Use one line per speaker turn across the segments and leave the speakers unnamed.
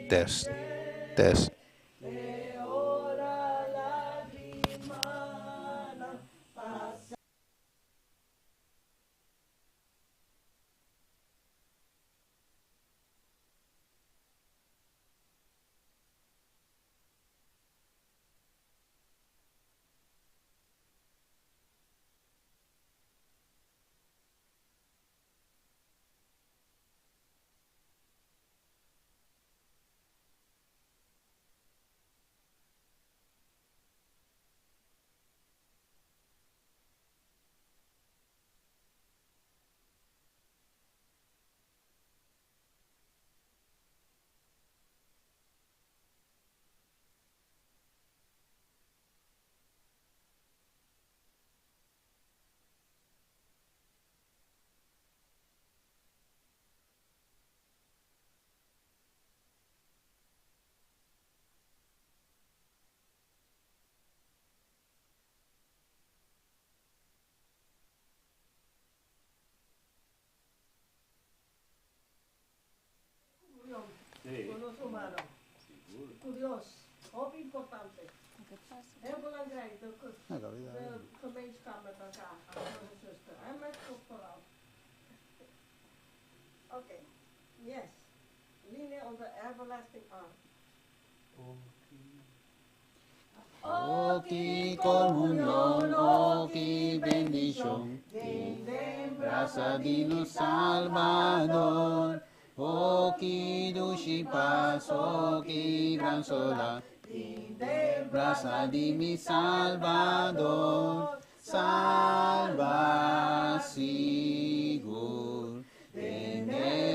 Test, test.
Con los humanos. Curioso. Ook importante. Heel belangrijk. De gemeenschap met elkaar. Broers en zuster. En met God vooral. Oké. Yes. Linie on the everlasting arm.
Oki comunión, oki bendición, gracia Dino Salvador, oki duci paz, oki gran sola, gracia di mi Salvador, salva sigur,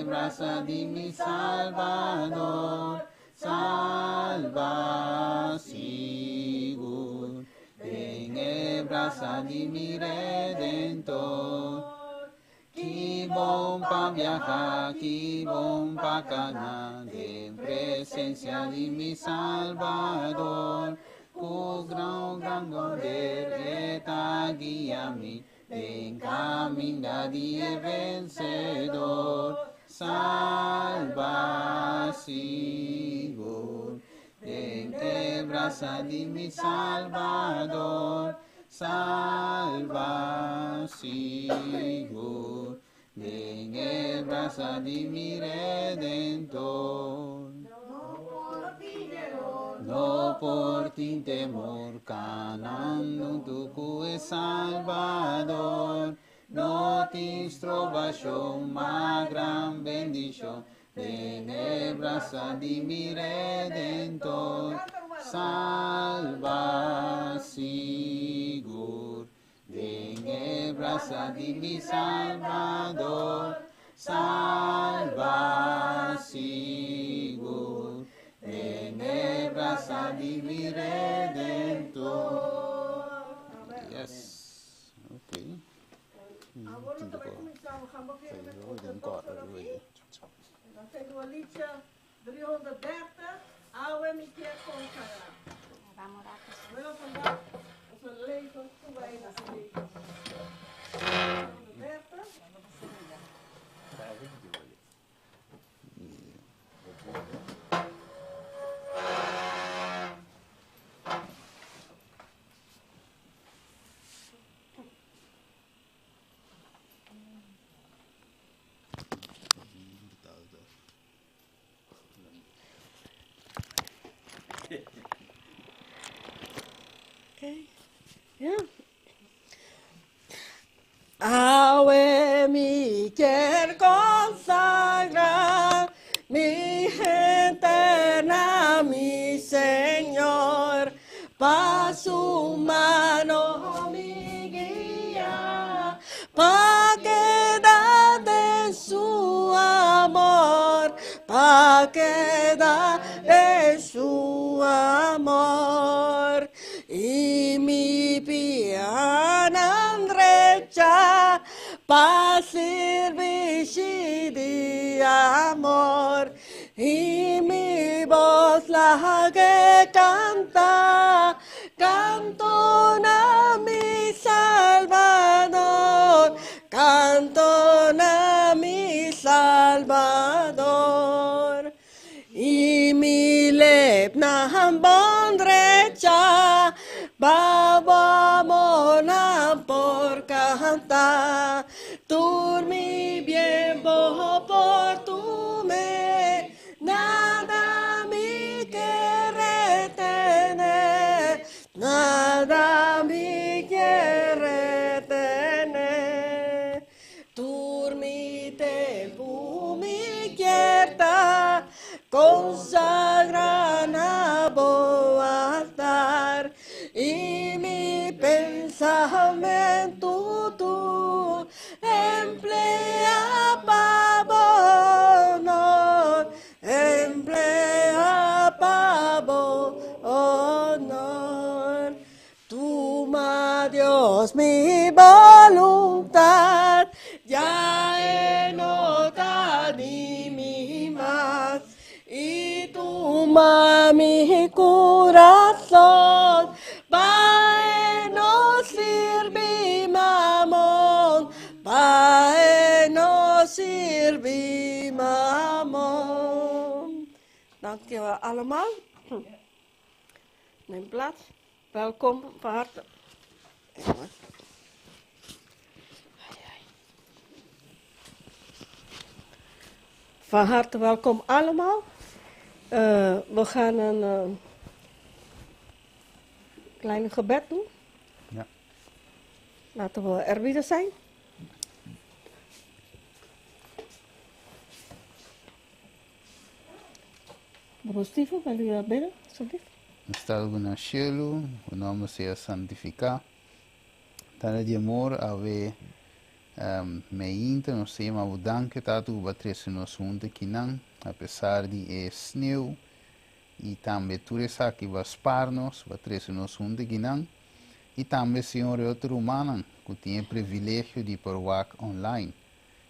gracia di mi Salvador, salva sigur, gracia di mi Redentor. Chi bon pa viajar, chi bon pa canar, en presencia di mi Salvador, cu gran poder eta guía-me, en camino di vencedor, salva sigur, en gracia di mi Salvador, salva sigur, en gracia di mi Redentor. No por ti temor, canando tu cue Salvador, no ti trovación, ma gran bendición, en gracia di mi Redentor, salva sigur, en gracia di mi Salvador, salva sigur, en gracia di mi Redentor. Yes. Okay.
Voordat wij samen gaan beginnen met onze doxologie. En dan zingen we liedje 330. Oude Mieke Konkara. We willen vandaag onze leven toewijden aan Jezus. 330. Ave mi quiero consagrar, mi gente eterna, mi Señor, pa' su mano mi guía, pa' quedar de su amor, pa' quedar de su amor. Y mi piana derecha pa' servir de amor, y mi voz la que canta, canto a mi Salvador, canto a mi Salvador. pensamento tu emplea para emplea para honor. Tu, Dios, mi voluntad ya enota ni mi más. Y tu, mi corazón para no sirvi mamón, para no sirvi mamón. Dankjewel allemaal. Neem plaats. Welkom van harte. Van harte welkom allemaal. We gaan een kleine gebed doen.
Ja.
Laten we er weer zijn. Broer Steven, wil je bidden, alsjeblieft?
Estado no cielo, o nome sea santificado. Tana de amor ave meinta no sei ma danke tatu batrese no sunte kinan, apesar de sneeuw e também turesa que vasparnos batrese no sunte kinan. E também senhor outro humano que tem privilégio de parwak online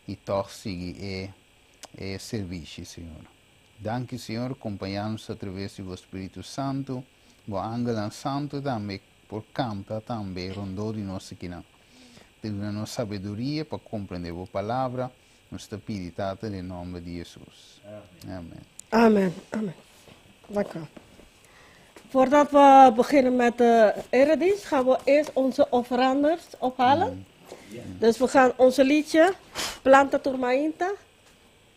e toch seguir serviço, senhor. Danke, Senhor, acompanhamos através do Espírito Santo, o Ángel Santo também, por campo também, rondou de nossa quina. Dê-nos sabedoria para compreender a palavra, nos pedimos em nome de Jesus. Amen.
Amen, amen. Dank u wel. Voordat we beginnen met de eredienst, gaan we eerst onze offeranders ophalen. Dus we gaan onze liedje, Planta Turmainta.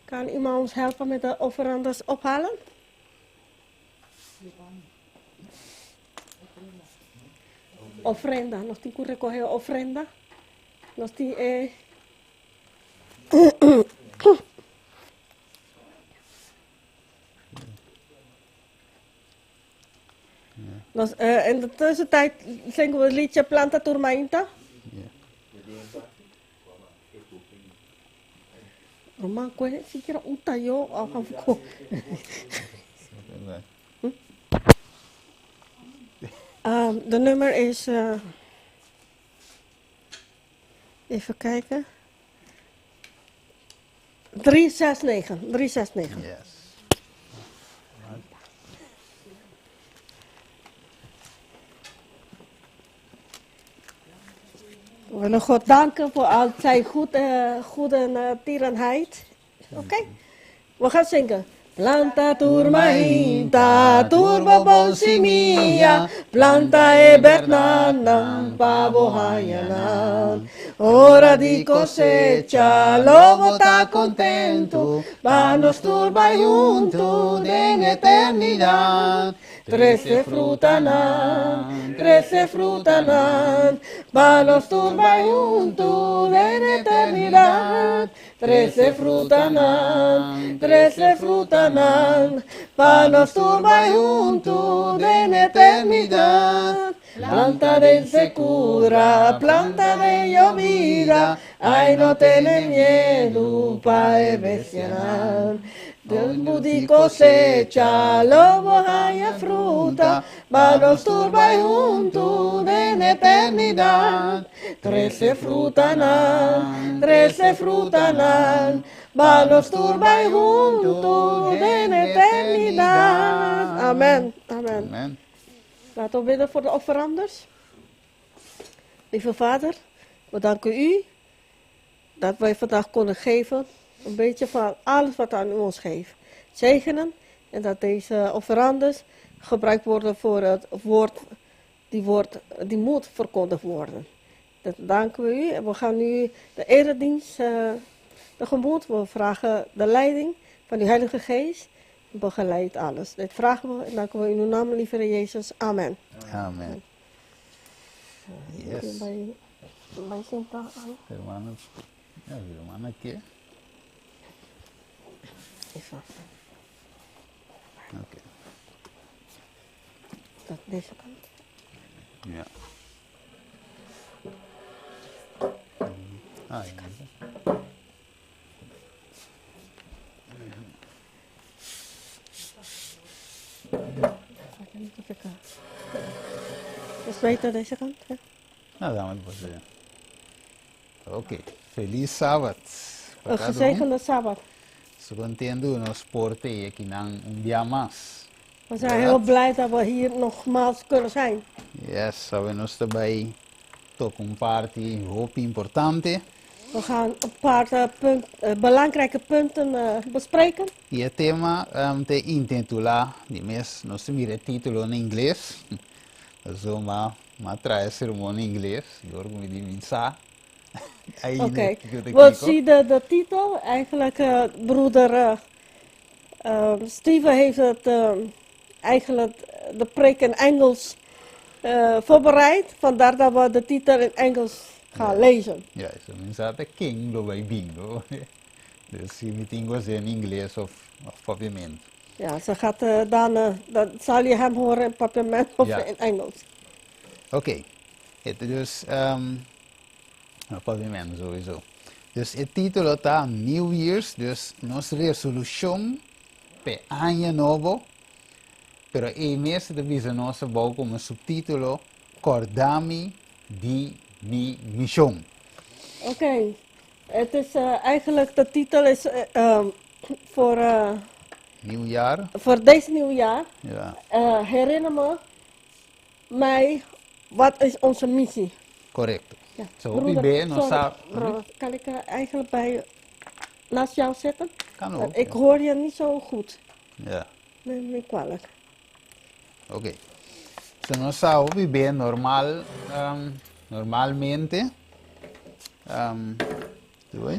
Kan iemand ons helpen met de offeranders ophalen? Ofrenda, nós temos que recolher a ofrenda. Nós temos in de tussentijd zingen we het liedje Planta Turmainta. Roman, kue sikira utayo afamko. De nummer is, even kijken, 369. 369.
Yes.
We willen God danken voor al zijn goede tierenheid. Oké? We gaan zingen. Planta turmainta, turba bolsimia, planta e bernana, pavo hayanan. Hora di cosecha, lobo está contento, vanos turba junto en eternidad. Trece frutanan, vanos turba junto en eternidad. Trece frutanan, vanos turba junto en eternidad. Planta de secura, planta de llovida, ay no tiene miedo para bestiar. Del budi cosecha, lobo haya fruta, vanos turba junto en eternidad. Trece frutanan, vanos turba junto en eternidad. Amen, amen.
Amen.
Laten we bidden voor de offeranders. Lieve Vader, we danken u dat wij vandaag konden geven. Een beetje van alles wat aan u ons geeft. Zegenen. En dat deze offeranders gebruikt worden voor het woord die moet verkondigd worden. Dat danken we u. En we gaan nu de eredienst tegemoet. We vragen de leiding van uw Heilige Geest. Begeleid alles. Dit vragen we en danken we in uw naam, lieve Jezus. Amen.
Amen. Yes.
Bij Sinta.
Hermano, hermana aqui.
Even.
Ok.
Dat deze kant.
Ja. Ah, ja.
Dus beter deze kant. Hè?
Nou, dan moet ik zeggen. Oké, feliz sábado.
Een gezegende Sabbat.
Zo contento nos porte e que não dia mais.
We zijn heel blij dat we hier nogmaals kunnen zijn.
Yes, sabemos também toca party hope importante.
We gaan een paar belangrijke punten bespreken.
E o tema te intitula, de mes, nós temos o título em inglês. Zo maar traz sermão em inglês. Eu como de mensagem.
Oké, we zien de titel. Eigenlijk, broeder Steven heeft het eigenlijk de preek in Engels voorbereid. Vandaar dat we de titel in Engels gaan lezen.
Ja, zo mensagem king do bij bingo. Dus je moet Engels in inglês of papiamento.
Ja, ze gaat dan zal je hem horen in papiament of in Engels.
Oké, dus papiamento sowieso. Dus het título está New Year's, dus nossa resolução para año novo. Pero el mes de visa nossa bouw como subtítulo Cordami di mi missão.
Oké, het is eigenlijk de titel is voor
Nieuwjaar?
voor deze nieuwjaar.
Ja.
Herinner mij, wat is onze missie?
Correcto.
Ja.
Zo op je been,
kan ik eigenlijk bij naast jou zitten?
Kan ook.
Ik hoor je niet zo goed.
Ja.
Neem me niet kwalijk.
Oké. So nós está op je been normal, normalmente. Doe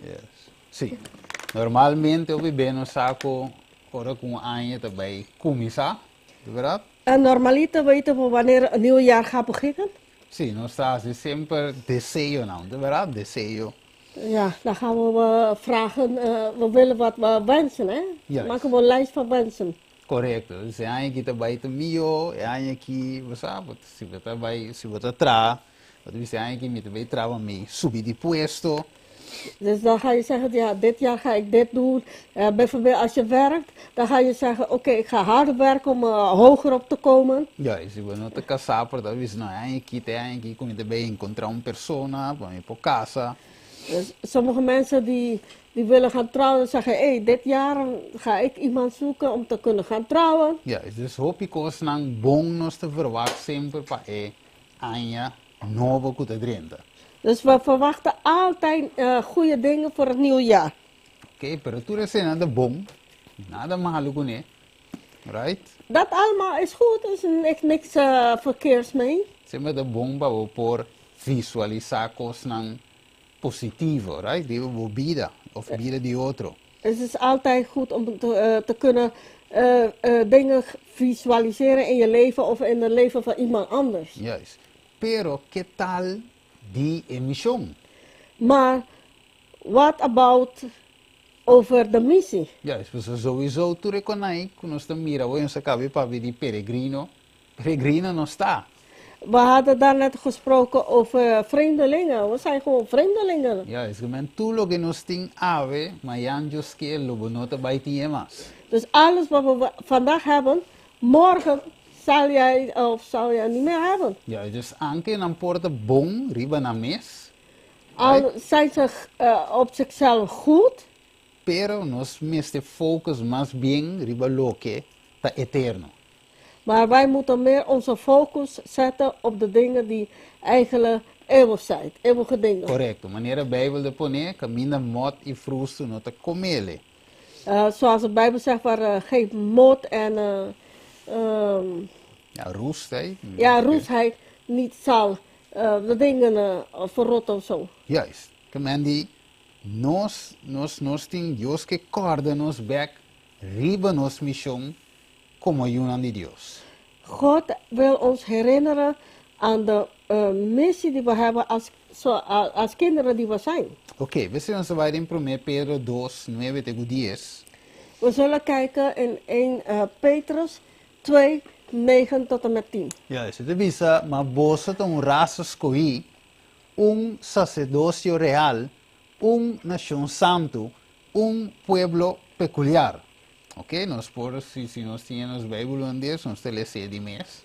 Yes. Sim. Normalmente op je been nós saco ora com año também começar, verdade?
En normaliter weten we wanneer een nieuw jaar gaat beginnen.
Sim, nós está sempre desejo não, verdade? Desejo.
Ja, dan gaan we vragen, we willen wat we wensen, hè?
Juist.
Maken we een lijst van wensen.
Correto. Se é que está baita mio, é que você sabe, se você está vai, se você tra, você é que me também trava me subir de puesto.
Dus dan ga je zeggen, ja, dit jaar ga ik dit doen. Bijvoorbeeld als je werkt, dan ga je zeggen, oké, ik ga harder werken om hoger op te komen.
Ja, se você não está casado, por talvez não é que tem que como também encontrar uma pessoa para ir para casa.
Dus sommige mensen die willen gaan trouwen, zeggen, hé, dit jaar ga ik iemand zoeken om te kunnen gaan trouwen.
Ja, dus hoop ik ook nang bom nos te verwachten sempre para año novo que te drenta.
Dus we verwachten altijd goede dingen voor het nieuwe jaar.
Oké, pero tú eres nada bom, nada malo con right?
Dat allemaal is goed, er is niks verkeers mee.
Sempre de bom para por visualizar coisas positivo, right? Die we bieden of bieden die otro.
Het is altijd goed om te kunnen dingen visualiseren in je leven of in het leven van iemand anders.
Juist. Pero que tal die emission?
Maar what about over de missie?
Juist, dus sowieso tu reconai que nós estamos mira, hoje nós acabamos para ver peregrino. Peregrino não está.
We hadden daarnet gesproken over vreemdelingen. We zijn gewoon vreemdelingen.
Ja, is gemein tu lo que nos ting ave, mayanjos que lo bonota bij tiemas.
Dus alles wat we vandaag hebben, morgen zal jij niet meer hebben.
Ja, dus anke nan porta bom riba na mes.
Al zijn ze op zichzelf goed.
Pero nos meste focus más bien riba lo que ta eterno.
Maar wij moeten meer onze focus zetten op de dingen die eigenlijk eeuwig zijn, eeuwige dingen.
Correcto. Wanneer de Bijbel de pone, camina mot y frusto no te comele.
Zoals de Bijbel zegt, waar geen moord en
ja, roestheid.
ja, roestheid niet zal de dingen verrotten of zo.
Juist. Camandi, nos ting Dios que corda nos back, riba nos mission, como ayunan de Dios.
God wil ons herinneren aan de missie die we hebben als kinderen die we zijn.
Oké, we zijn zo in 1 Pedro 2, 9 tegen 10.
We zullen kijken in 1 Petrus 2, 9 tot en met 10.
Ja, isso te visa, mas você tem raça escolhi un sacerdocio real, un nación santo, un pueblo peculiar. Oké, nós por se nós tínhamos Bijbel in Deus, nós lezen die mes.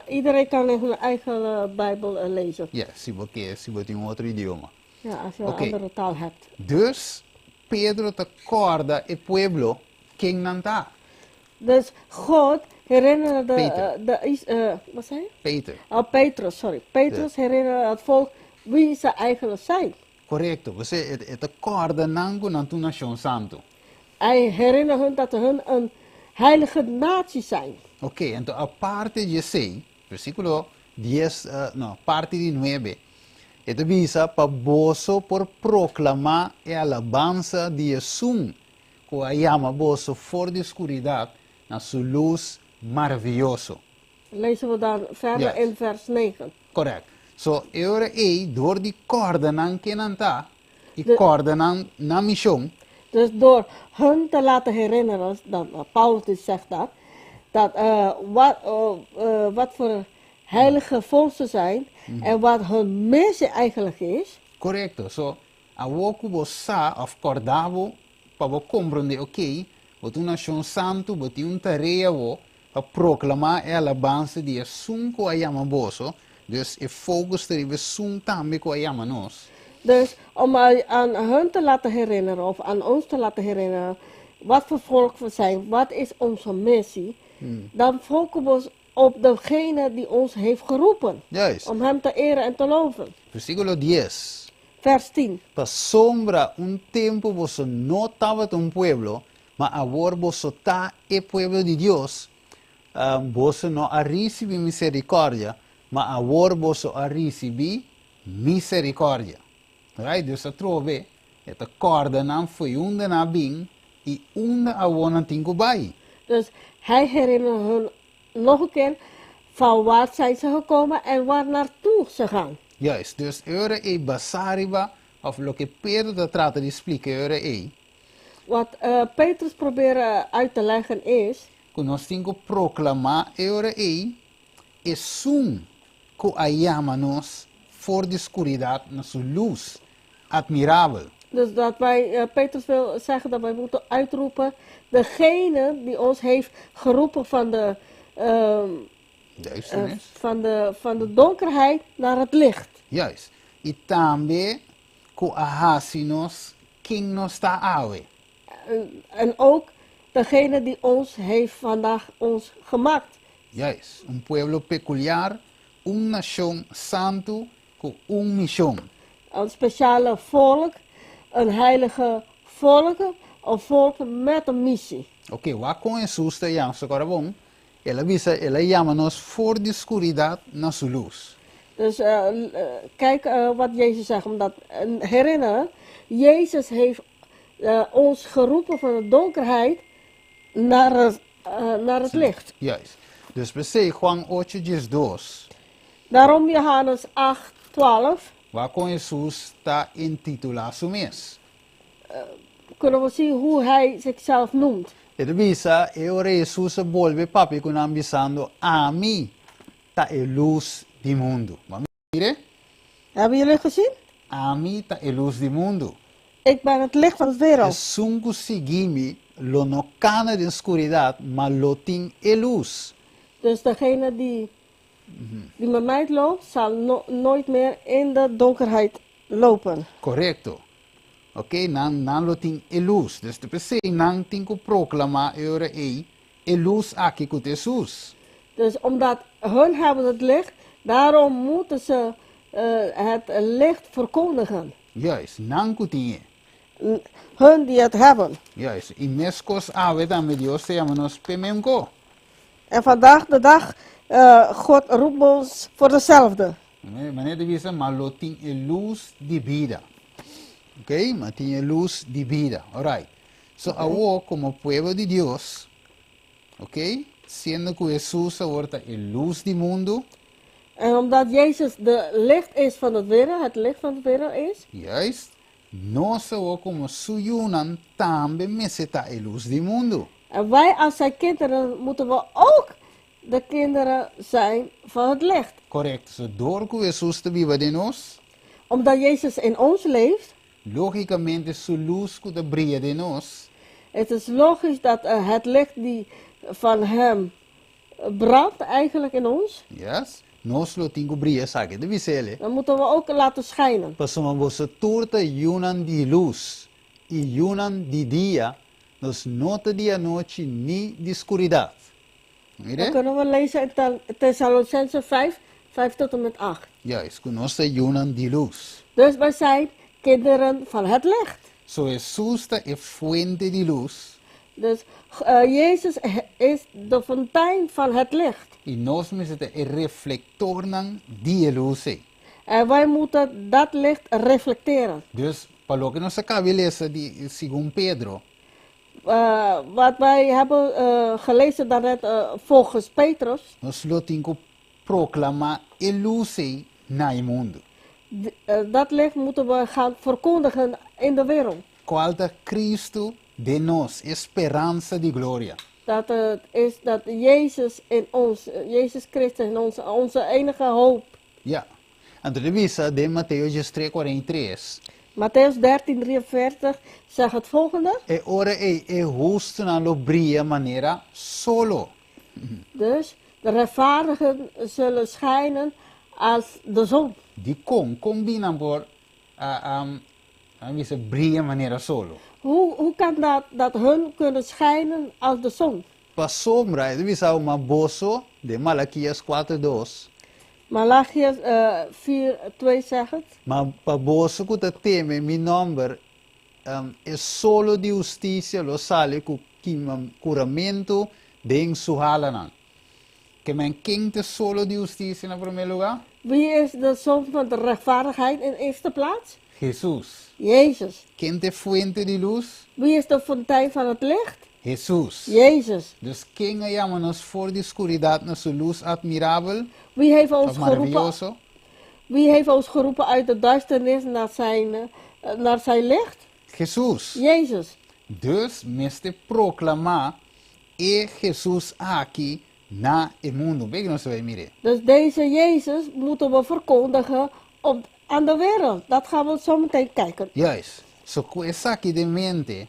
Iedereen kan in hun eigen Bijbel lezen.
Ja, se você tem outro idioma.
Ja, als je
Oké.
een andere taal hebt.
Dus Pedro te acorda o pueblo quem não está.
Dus God herinnerde
Peter.
wat zei je?
Peter.
Oh, Petrus, sorry. Petrus herinnerde het volk wie ze eigenlijk zijn.
Correto. Você te acorda nango na tua nação santo.
Hij herinnerde hun dat hun een heilige natie zijn.
Ok, então a parte de 6, versículo 10, no, parte de 9, esto visa para boso por proclamar a alabanza de Jesús, que llama boso for de escuridad, na su luz maravilloso.
Lezen we dan verder
Yes.
in vers 9.
Correct. So, ora door die coordenan que nanta, e coordenan na mission,
Dus door hun te laten herinneren, Paulus dus zegt dat wat voor heilige volk ze zijn en wat hun missie eigenlijk is.
correcto. So, a woku bosa of cordavo, para compreender, ok, wat una nación santo, wat un tarea wo, para proclamar a alabanza de Jesús que llama boso, dus e focus de Jesús também que llama nos.
Dus om aan hun te laten herinneren of aan ons te laten herinneren wat voor volk we zijn, wat is onze missie, dan focussen we ons op degene die ons heeft geroepen.
Juist.
Om hem te eren en te loven.
Versículo 10.
Vers 10.
Pa sombra un tempo vos no estaba un pueblo, mas ahora vos está el pueblo de Dios. Vos no ha recibido misericordia, mas ahora vos ha recibido misericordia. Right? Dus dat trove, het accorda nam foi unda na bing, e unda awona tinko bai.
Dus hij herinnert hun nog een keer van waar zijn ze gekomen en waar naartoe ze gaan.
Juist, dus eure e basariba, of lo que Pedro te trata de explicar eure e,
Wat Petrus probeert uit te leggen is,
que nós temos que proclamar eure e sum que ayama-nos for de escuridade na sua luz admirável.
dus dat wij, Petrus wil zeggen dat wij moeten uitroepen, degene die ons heeft geroepen
Duisternis.
van de donkerheid naar het licht.
Juist. E também que ahasi-nos quem nos está awe.
En ook degene die ons heeft vandaag ons gemaakt.
Juist. Um pueblo peculiar, nação santo com missão.
Een speciale volk, een heilige volk, een volk met een missie.
Ok, waar com Jesus te llama, agora bom. Ela chama-nos for de escuridade na sua luz.
Dus kijk wat Jezus zegt, omdat herinneren, Jezus heeft ons geroepen van de donkerheid naar het licht.
Juist. Dus we zeggen Juan 8:2.
Daarom Johannes 8:12
Waar com Jesus está intitulado su mes.
kunnen we zien hoe hij zichzelf noemt.
Ele visa, ora Jesus volve papi con ambisando a mí, ta e luz di mundo. Vamos mire?
Hebben jullie gezien?
A mí ta e luz di mundo.
Ik ben het licht van de wereld.
Es sungu sigimi lo no cana de oscuridad, ma lo tin e luz.
Dus degene die met mij loopt, zal nooit meer in de donkerheid lopen.
Correcto. Ok, nan lo tin e luz. Dus de PC nan tin ko proclama ora e luz aqui com Jesus.
Dus omdat hun hebben het licht, daarom moeten ze het licht verkondigen.
Juist, nan ko tinha.
Hun die het hebben.
Juist, e mescos ave também Deus se chama nos pememco.
En vandaag de dag, God roept ons voor dezelfde.
Maneira de visa, mas lo tin e luz de vida. Ok, mas tinha luz de vida. Alright. So, agora, como pueblo de Deus, ok, sendo que Jesus ahora e luz do mundo,
En omdat Jezus de licht is van het wereld, het licht van de wereld is,
juist, nós agora como suyunan também meseta e luz do mundo.
en wij als zijn kinderen moeten we ook de kinderen zijn van het licht.
Correto. So, door que Jesus te viva de nós,
omdat Jezus in ons leeft,
logicamente su luz que brilla de nós,
het is logisch dat het licht die van hem brandt eigenlijk in ons,
yes, nós lo tingo brilla sabe de visele.
dan moeten we ook laten schijnen.
Passamos você turta yunan de luz e yunan de dia, nos nota dia noite ni de escuridade.
Dan
Mire?
kunnen we lezen in Thessalonicenzen 5, 5 tot en met 8.
Juist, conosce yunan de luz.
Dus wij zijn kinderen van het licht.
So Jesus é fuente de luz
Dus Jezus is de fontein van het licht.
e nós mesmos é reflector nan die luz.
En wij moeten dat licht reflecteren.
Dus, para lo que nós acabamos de lezen, de segundo Pedro,
Wat wij hebben gelezen daarnet volgens Petrus.
nós lo tingo proclamar a luz na mundo.
Dat licht moeten we gaan verkondigen in de wereld.
Qual é Cristo de nós, esperança de glória.
Dat het is dat Jezus in ons, Jezus Christus in ons, onze enige hoop.
Ja. Então, revisa de Mateus 3:43.
Matthäus 13:43 zegt het volgende.
E ora é justo na lo brilha maneira solo.
Dus de rechtvaardigen zullen schijnen als de zon.
De combinam por a brilha maneira solo.
Hoe kan dat hun kunnen schijnen als de zon?
Pa sombra, revisa uma bozo de Malaquias 4:2.
Malachias 4:2 zegt het.
Mas pa bozo que te teme, mi number é solo de justiça, lo sale com curamento de ensuhalanan. Que men kente solo de justiça na primeiro lugar?
Wie is de zon van de rechtvaardigheid in eerste plaats?
Jesus.
Jezus.
Quem fuente de luz?
Wie is de fontein van het licht?
Jesus.
Jezus.
Dus quem chama-nos for de escuridade na sua luz admirável,
Wie heeft ons geroepen,
maravilhoso?
wie heeft ons geroepen uit de duisternis naar zijn licht?
Jesus.
Jezus.
Dus, meste proclamar Jesus aqui na e mundo. Bem que nós vai mire.
Dus deze Jezus moeten we verkondigen aan de wereld. Dat gaan we zo meteen kijken.
Juist. So, com essa aqui de mente,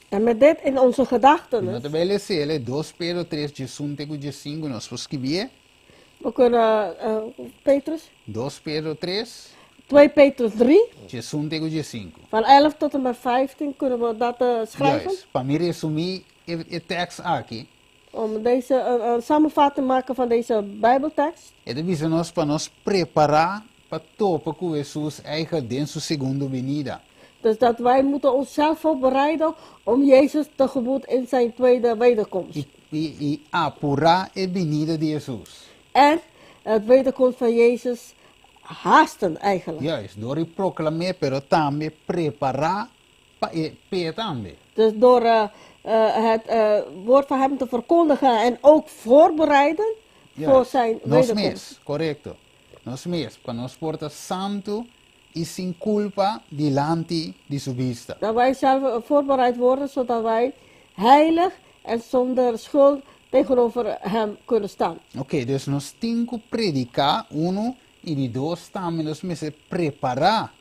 En met dit in onze gedachten.
nós vai ler 2 Pedro 3, de 1 até de 5, nós vamos escrever.
We kunnen, Petrus,
2 Pedro 3,
2 Petrus 3,
de 1 até de 5.
van 11 tot en met 15 kunnen we dat schrijven.
Juist. Para me resumir o texto aqui,
Om deze een samenvatting te maken van deze Bijbeltekst.
é de nós para nos preparar para topa com Jesus eigen den sua segunda venida.
Dus dat wij moeten onszelf voorbereiden om Jezus tegemoet in zijn tweede wederkomst.
E apurar a venida de Jesus.
En het wederkomst van Jezus haasten eigenlijk.
Juist, door het proclameren, pero também preparar para também.
Dus door het woord van hem te verkondigen en ook voorbereiden voor zijn
Nós
wederkomst.
mesmos, correto. Nós mesmos, para nós portar santo e sem culpa delante de sua vista.
Dat wij zelf voorbereid worden zodat wij heilig en zonder schuld tegenover hem kunnen staan.
Ok, dus nós temos que predicar, uno, e de dois também nós mesmos preparar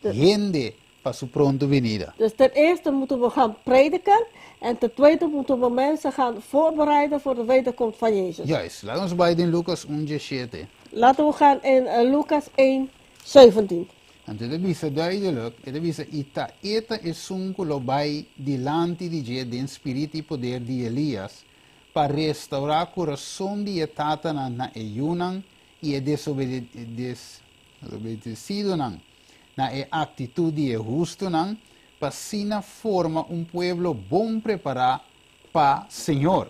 gente para sua pronta venida.
Dus ten eerste moeten we gaan prediken en ten tweede moeten we mensen gaan voorbereiden voor de wederkomst van Jezus.
Juist, laten we bij in Lucas 1:7.
Laten we gaan in Lucas 1:17.
En dit is duidelijk, het is ita is lo bij delante de je den spirito e poder de Elias para restaurar coração de etata na eyunan e desobedecido na atitude de justo para sina forma pueblo bom preparar para Senhor.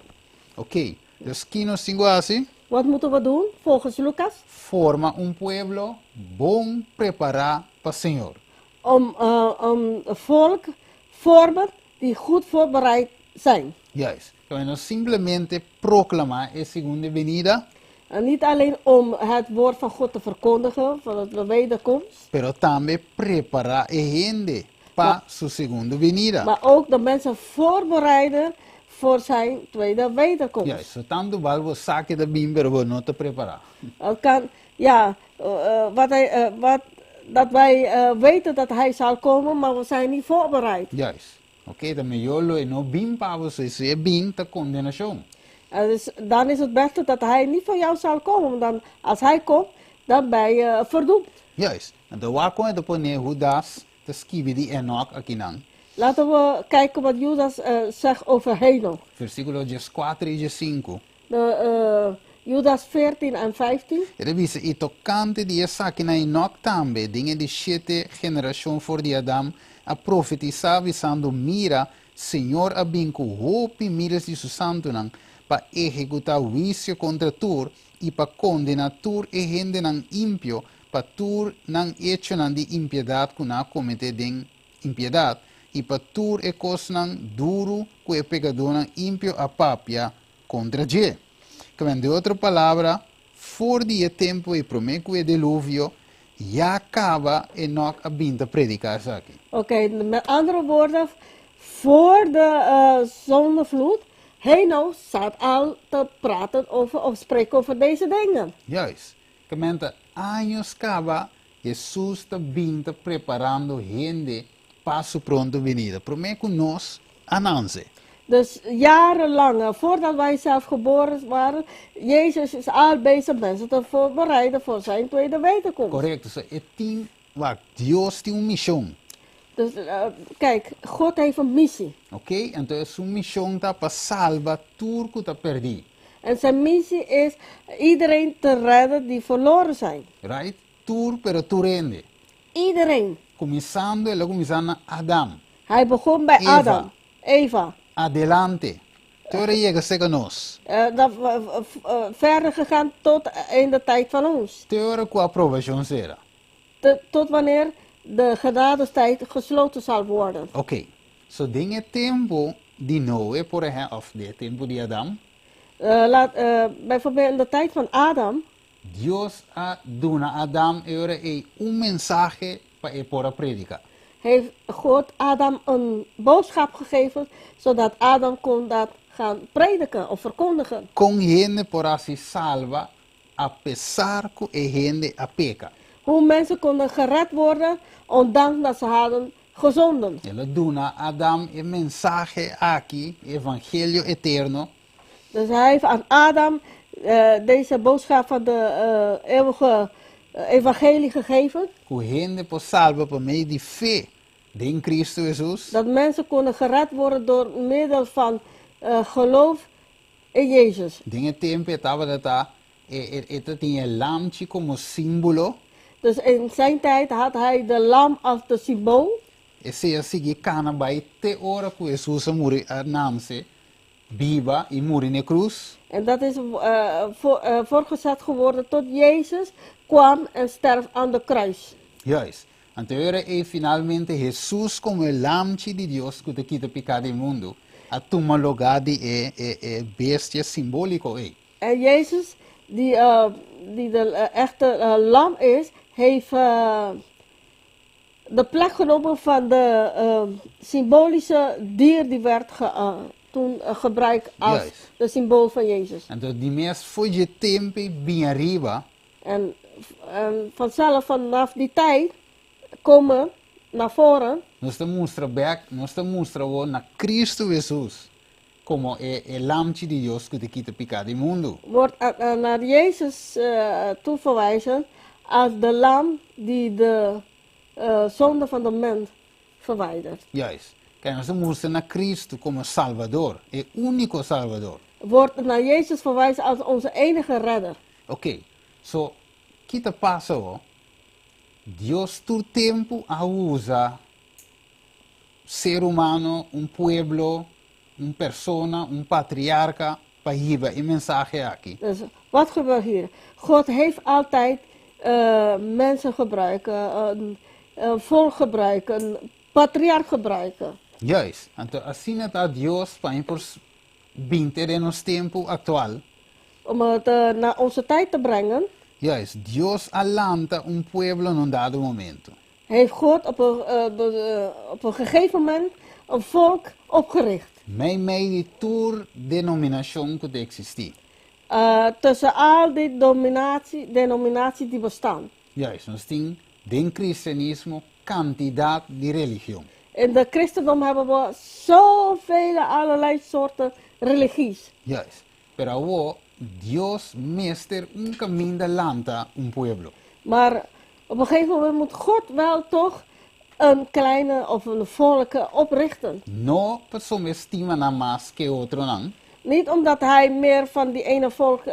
Ok, dus kino singo assim.
Wat moeten we doen volgens Lucas?
Forma pueblo bom preparar para Senhor.
Om een volk vormen die goed voorbereid zijn.
Juist. Então, simplesmente proclamar a segunda venida,
En niet alleen om het woord van God te verkondigen, van de wederkomst.
pero também preparar a gente para sua segunda venida.
Maar ook de mensen voorbereiden voor zijn tweede wederkomst.
Juist. So, tanto vale você saque da Bíblia, pero não te preparar.
Het kan, ja, wat dat wij weten dat hij zal komen, maar we zijn niet voorbereid.
Juist. Oké, dan me yolo en no bin pavos is je bin te condenation.
Dus dan is het beste dat hij niet voor jou zal komen. Want dan, als hij komt, dan ben je verdoemd.
Juist. En de waar kon je op een hoe das te skibi die Enoch akinang.
Laten we kijken wat Judas zegt over Henoch.
Versículo 4 y 5.
Judas 14 en 15.
Ele dice, y tocante die saque na Enoch tambe, dingen die 7 generación voor die Adam, a profetizar visando mira, Senhor abinco hopi miras de su santo nang, pa ejecutar juicio contra tur, y pa condenar tur e gente nang impio, pa tur nang hecho nang di impiedad kuna comete den impiedad, y pa tur e cos nang duro que pecador nang impio a papia contra je. De outra palavra, voor die tempo e prometo e diluvio, ja acaba en nog a binta predicar aqui.
Oké, met andere woorden, voor de zondevloed, Henoch staat al te praten over of spreken over deze dingen.
Juist. Comenta, anos acaba, Jesus está binta preparando gente para su pronto venida. Prometo nos ananse.
Dus jarenlang, voordat wij zelf geboren waren, Jezus is al bezig mensen te voorbereiden voor zijn tweede wederkomst.
Correcto. So, é tim, wat Deus tem missão.
Dus kijk, God heeft een missie.
Ok? Então, sua missão está para salvar tudo que está perdido.
En zijn missie is iedereen te redden die verloren zijn.
Right? Tudo, pero tu rende.
Iedereen.
Começando, ele começando Adam.
Hij begon bij
Eva.
Adam, Eva.
Adelante. Τώρα llega a nós.
Verder gegaan tot in de tijd van ons.
Teora com a aprovação será.
Tot wanneer de genadestijd gesloten zal worden.
Ok. So, dinge tempo de Noé, por ejemplo, of de tempo de Adam,
Bijvoorbeeld in de tijd van Adam.
Deus a dona Adam un mensaje para predicar.
Heeft God Adam een boodschap gegeven, zodat Adam kon dat gaan prediken of verkondigen.
Com gente para se salva, apesar que a gente a peca.
Hoe mensen konden gered worden, ondanks dat ze hadden gezonden.
Ele dona Adam een mensaje aqui, evangelio eterno.
Dus hij heeft aan Adam deze boodschap van de eeuwige evangelie gegeven.
Que gente por salva por meio de fé in Cristo Jesus.
Dat mensen konden gered worden door middel van geloof in Jezus.
Dinge tempo estava dat tinha lamchi como símbolo.
Dus in zijn tijd had hij de lam als de symbool.
Esse assim cana by te ora que Jesus morreu a namse viva e morreu na cruz.
En dat is voorgezet geworden tot Jezus kwam en sterf aan de kruis.
Juist. Anterior finalmente Jesus como el lamchi de Dios que te quita pecado do mundo. A toma lugar de bestia simbólico.
En Jezus, die de echte lam is, heeft de plek genomen van de symbolische dier die werd toen gebruikt als de symbool van Jezus.
En dus die mes foi de tempo bem arriba.
En vanzelf vanaf die tijd komen naar voren.
Nós mostramos na Cristo Jesus como el lamchi de Dios que te quita pecado do mundo.
Wordt naar Jezus toeverwijzen als de lam die de zonde van de mens verwijdert.
Juist. Kijk, nós mostramos na Cristo como Salvador, el único Salvador.
Wordt naar Jezus verwijzen als onze enige redder.
Ok, so, kita passo, Deus todo tempo a usa ser humano, pueblo, persona, patriarca, para llevar el mensaje aquí.
Dus wat gebeurt hier? God heeft altijd mensen gebruiken, een volk gebruiken, een patriarch gebruiken.
Juist, então assim está Deus para por 20 anos tempo actual.
Om het naar onze tijd te brengen.
Juist, Deus alanta pueblo num dado momento.
Heeft God op een gegeven moment een volk opgericht.
Meio de toda denominação que existia.
Tussen al die denominaties die bestaan.
Juist, nós temos Den cristianismo cantidad de religión.
In de christendom hebben we zoveel allerlei soorten religies.
Yes. Pero ahora Dios meester un camino de lanta un pueblo.
Maar op een gegeven moment moet God wel toch een kleine of een volk oprichten.
No persona estima nada más que otro nan,
Niet omdat hij meer van die ene volk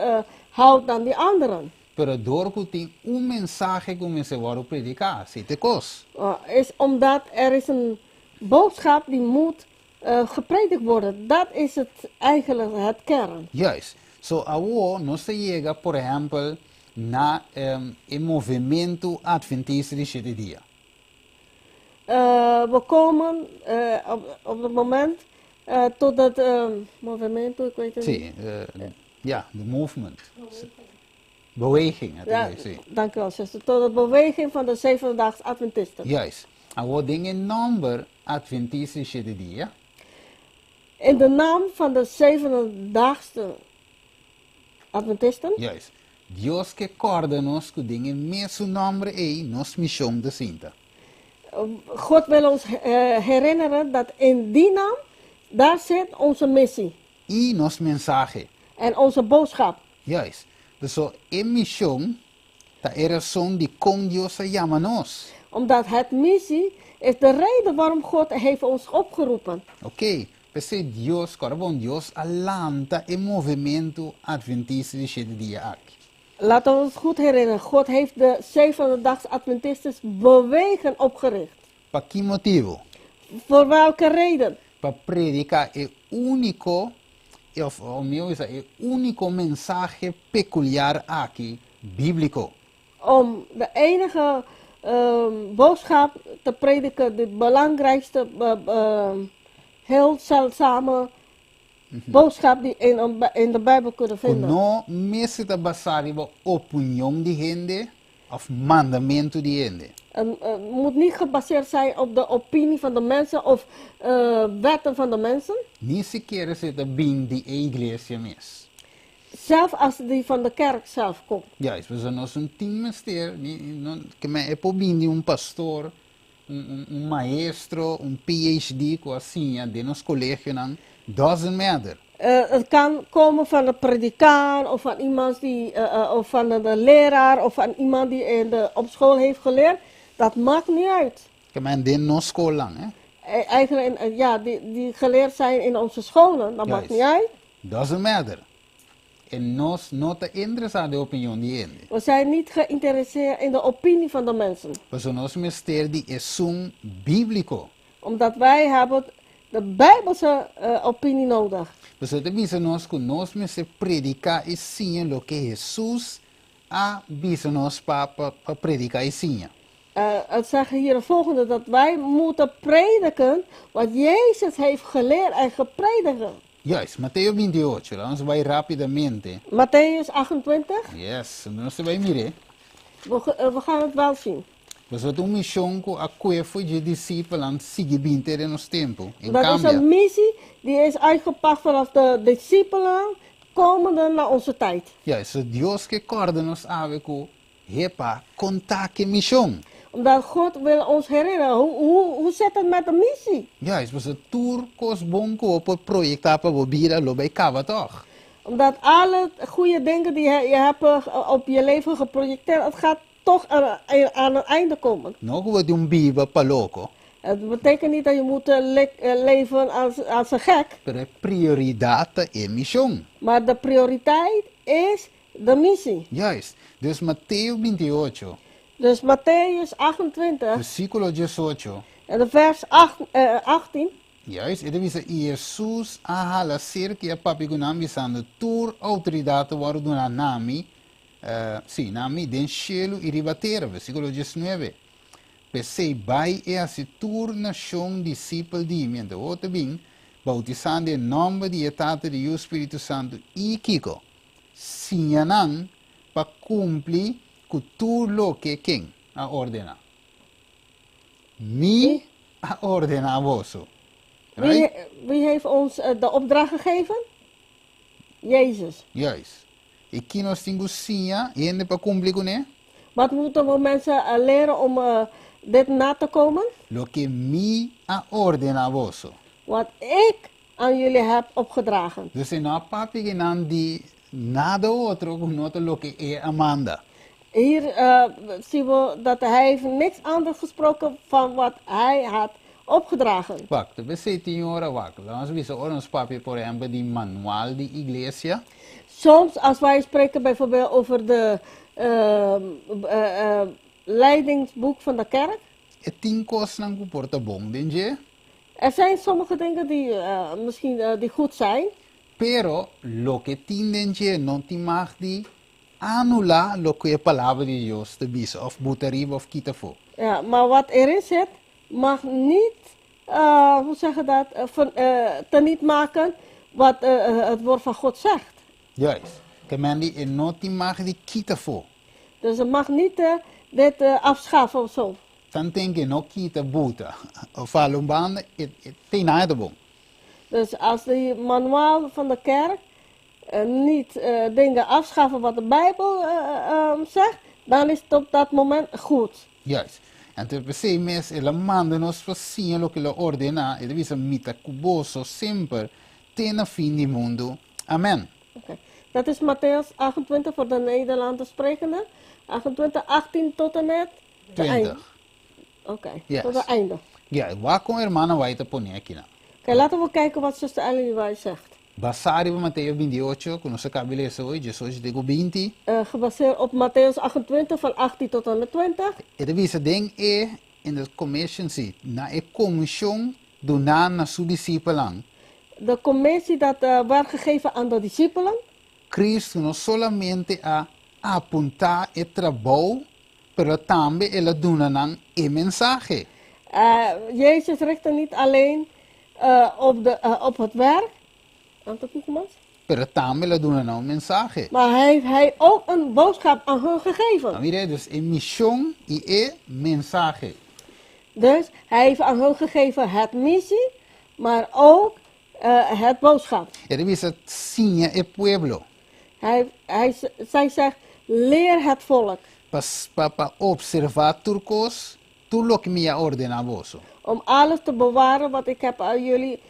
houdt dan die anderen.
pero door que tem un mensaje que se va a predicar, siete cosas.
Is omdat er is een boodschap die moet gepredikt worden. Dat is het eigenlijk het kern.
Yes. So ahora no se llega, por ejemplo, na el movimiento adventista de 7 días.
We komen op het moment tot het movimento, ik weet het niet.
Sí, ja, de movement. Beweging, het
Ja,
is, sí.
dank u wel, zuster. Tot de beweging van de zevendaags Adventisten.
Yes. Ahora dingen number adventista de 7 días.
In de naam van de zevendaagse Adventisten.
Yes. Dios que acorda nos que dingen meer su nombre nos misión de cinta.
God wil ons herinneren dat in die naam, daar zit onze missie.
Y nos mensaje.
En onze boodschap.
Yes. Dus zo en misión, ta era son die con Dios se llama nos.
Omdat het missie is de reden waarom God heeft ons opgeroepen.
Ok. Pese Dios, carbon Dios alanta el movimiento adventista de 7 días aquí.
Laten we ons goed herinneren. God heeft de zevendedaags Adventistes bewegen opgericht.
¿Para qué motivo?
Voor welke reden?
Para predicar el único, el único mensaje peculiar aquí, bíblico.
Om de enige boodschap te prediken, de belangrijkste, heel zeldzame boodschap die in de Bijbel kunnen
Que
vinden.
no me se está basado en opinión de gente of mandamiento de gente.
Het moet niet gebaseerd zijn op de opinie van de mensen of wetten van de mensen.
Ni siquiera se está bien de iglesia mes.
Zelf als die van de kerk zelf komt.
Ja, es pues no es un team mister, que me he bien de un pastor, un maestro, un PhD, assim, de nos colegio, doesn't matter.
Het kan komen van een predikant of van iemand die, of van de leraar of van iemand die op school heeft geleerd. Dat maakt niet uit.
Que me de nos school lang,
Eigenlijk, ja, die geleerd zijn in onze scholen, dat maakt niet uit.
Doesn't matter. En nos no te interesa de opinión de gente.
We zijn niet geïnteresseerd in de opinie van de mensen.
Pues nos mister die es un bíblico.
Omdat wij hebben de Bijbelse opinie nodig.
Pues te dice nos que nos me se predicar y enseñar lo que Jesús ha visto nos para predicar y enseñar.
Het zeggen hier het volgende, dat wij moeten prediken wat Jezus heeft geleerd en gepredikt.
Yes, Mateo 28, vamos a ir rápidamente.
Matthäus 28,
Yes, no se va a mirar.
we gaan het wel zien.
Pues wat een misión que a cuerpo de discípulos sigue bien in ons tempo. En
Dat is
cambia,
een missie die is uitgepakt vanaf de discipelen komende naar onze tijd.
ja, so Dios que acorda nos ave que hepa contact misión.
Omdat God wil ons herinneren, hoe zit het met de missie?
Ja, is was het tour kos bonko op het project apa bobira lo bij kava toch.
Omdat alle goede dingen die je hebt op je leven geprojecteerd, het gaat toch aan het einde komen.
Nog wat een biba paloko.
Het betekent niet dat je moet leven als een gek.
Pero prioridade é misión.
Maar de prioriteit is de missie.
Juist. Dus Mateo 28,
Dus Matthäus 28
versículo 18.
en de vers 18.
Juist, het is Jesus ahala cerca a papi gunam bisando tour autoridade waru duna nami, sim, nami den cielo e ribatera, versículo 19. Pensei bai e a se tour nação discípulo de mim, de outro bem, bautizando em nome de etate de o Espírito Santo e Kiko, sinhanan para cumprir com tudo lo que quem a ordenar. Mi a ordenar vosso.
Wie heeft ons de opdracht gegeven? Jezus.
Juist. E que nós temos sim, ainda para cumprir com ele?
Wat moeten we mensen leren om dit na te komen?
Lo que mi a ordena vosso.
Wat ik aan jullie heb opgedragen.
Dus in nou papi que nan di nada otro con noto lo que e amanda.
Hier zien we dat hij heeft niks anders gesproken van wat hij had opgedragen.
Wacht, we zitten hier, wacht. Laten we zo ons papi, por ejemplo, die manual de iglesia.
Soms als wij spreken bijvoorbeeld over de leidingsboek van de kerk.
Het tien kost nan porta bom, denje.
Er zijn sommige dingen die misschien die goed zijn.
Pero lo que tien denje non ti mag di anula lo que palabra de Dios te bis of butarib of kitafo.
Ja, maar wat erin zit mag niet, hoe zeg je dat, teniet maken wat het woord van God zegt.
Juist. Que men die en non ti mag di kitafo.
Dus het mag niet dit afschaffen of zo.
Dan denk je no kita buta. Of alumbanda, het ten aide bom.
Dus als die manual van de kerk niet dingen afschaffen wat de Bijbel zegt, dan is het op dat moment goed.
Juist. En te pensei mes ela manda nos facinha lo que lo ordena e devisa mita cuboso sempre tena fin di mundo. Amen.
Okay. Dat is Matthäus 28 voor de Nederlandse sprekende. 28, 18 tot en met het einde.
20.
Oké,
Yes.
tot het einde.
Ja, waar kon hermana vai te poner aqui na?
Oké, laten we kijken wat zuster Ellie White zegt.
Basari pa Mateo 28, que nós acabamos de ler hoje, Jesus digo 20.
Gebaseerd op Matthäus 28 van 18 tot en met 20.
E devisa ding e in de commission si na e commission do na su discípulang.
De commissie dat werd gegeven aan de discipelen.
Cristo não solamente a apontar e trabalho, pero também ela dona e mensagem.
Jezus richtte niet alleen op het werk,
Pero também ela dona een mensagem.
maar hij heeft ook een boodschap aan hen gegeven.
Nou, mire, dus een mission e mensagem.
Dus hij heeft aan hen gegeven het missie, maar ook het boodschap.
Ele diz sim e pueblo.
Zij zegt, leer het volk.
Para observar turcos, tu lo que me ordena vos.
Om alles te bewaren wat ik heb aan jullie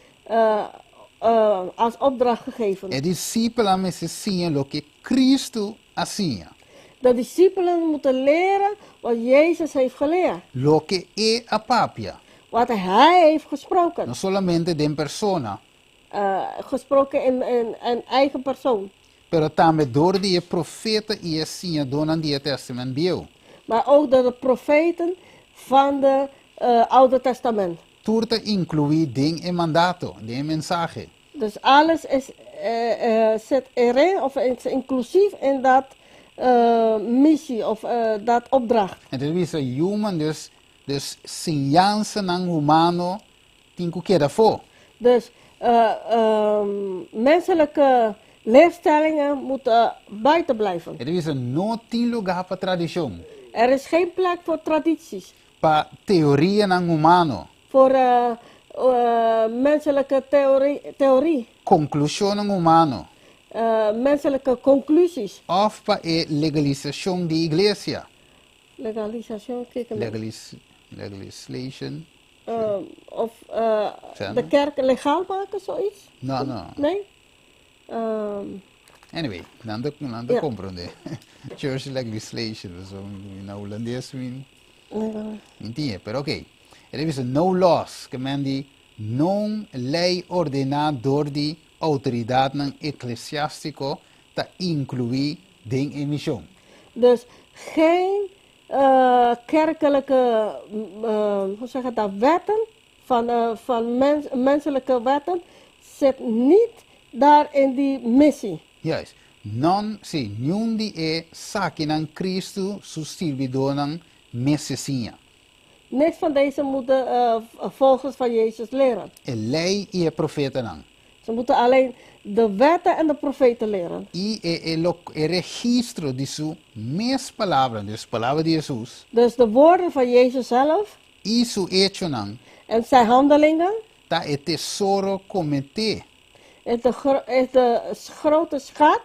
als opdracht gegeven.
E discípula me se sim lo que Cristo assim.
De discipelen moeten leren wat Jezus heeft geleerd.
Lo que é a papia.
Wat hij heeft gesproken.
Não solamente de persona,
Gesproken in eigen persoon.
pero também door die profeta e assim donan die testament bio.
Maar ook door de profeten van het Oude Testament.
Turta incluir ding e mandato, de mensagem.
Dus alles zit erin, of is inclusief in dat missie of dat opdracht.
En dat is een human, dus sinjansa ng humano, tinko queda fo.
Dus menselijke leefstellingen moeten buiten blijven.
Het is een no tin lugar para tradition.
Er is geen plek voor tradities.
Pa teoria ng humano.
Voor menselijke theorie.
Conclusão ng humano.
Menselijke conclusies.
Of pa legalização de iglesia.
Legalisation,
Legislation.
Of de kerk legaal maken, zoiets?
No.
Nee?
Anyway, nando
Ja.
comprende. Church legislation, so in holandês entende, pero ok. Er is no laws que mandi non lei ordenada door die autoridad ng eclesiástico ta incluir ding emission.
Dus geen kerkelijke, hoe zeg je dat, wetten, van menselijke wetten, zit niet daar in die missie.
Juist. Non si niundi e saki ng Cristo su servidor ng Messias.
Niks van deze moeten volgers van Jezus leren.
E lei e profeta ng.
Ze moeten alleen de wetten en de profeten leren.
E registro de su mes palavra, dus palavra de Jesus.
Dus de woorden van Jezus zelf
E su hecho ng.
en zijn handelingen
Ta e tesoro comete.
is de grote schat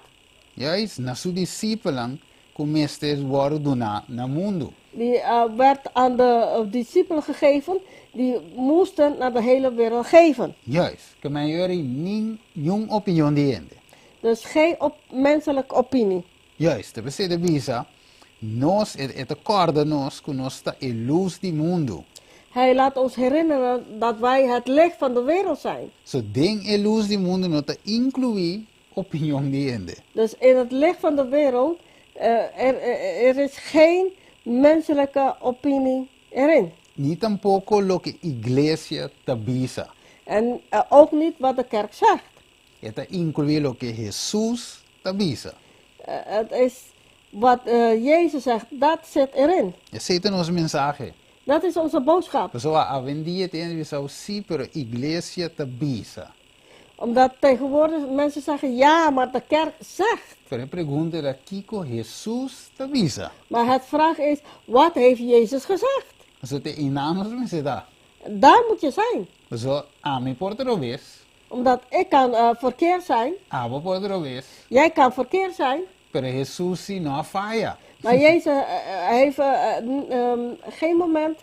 Juist, na su discípulang começa a worden na mundo.
Die werd aan de discipelen gegeven. Die moesten naar de hele wereld geven.
Juist, que maiori nenhum opinião de gente.
Dus geen menselijke opinie.
Juist, dat betekent bisa, nós het acorda nós que nós está a luz do mundo.
Hij laat ons herinneren dat wij het licht van de wereld zijn.
So den a luz do mundo não está incluir opinião de gente.
Dus in het licht van de wereld, er is geen menselijke opinie erin.
Ni tampoco lo que iglesia tabisa.
En ook niet wat de kerk zegt.
Het incluir lo que Jesús tabisa.
Het is wat Jezus zegt, dat zit erin.
Esse é o nosso mensagem.
Dat is onze boodschap.
Pessoal, a vendia tem we zou sim, pero iglesia tabisa.
Omdat tegenwoordig mensen zeggen, ja, maar de kerk zegt.
Pero a pergunta era, Kiko, Jesus tabisa.
Maar het vraag is, wat heeft Jezus gezegd?
Zo te inanos me se da.
Daar moet je zijn.
Zo, ami portero vez,
Omdat ik kan verkeerd zijn,
abo portero vez,
jij kan verkeerd zijn.
pero Jesus si no falha.
Maar Jezus heeft geen moment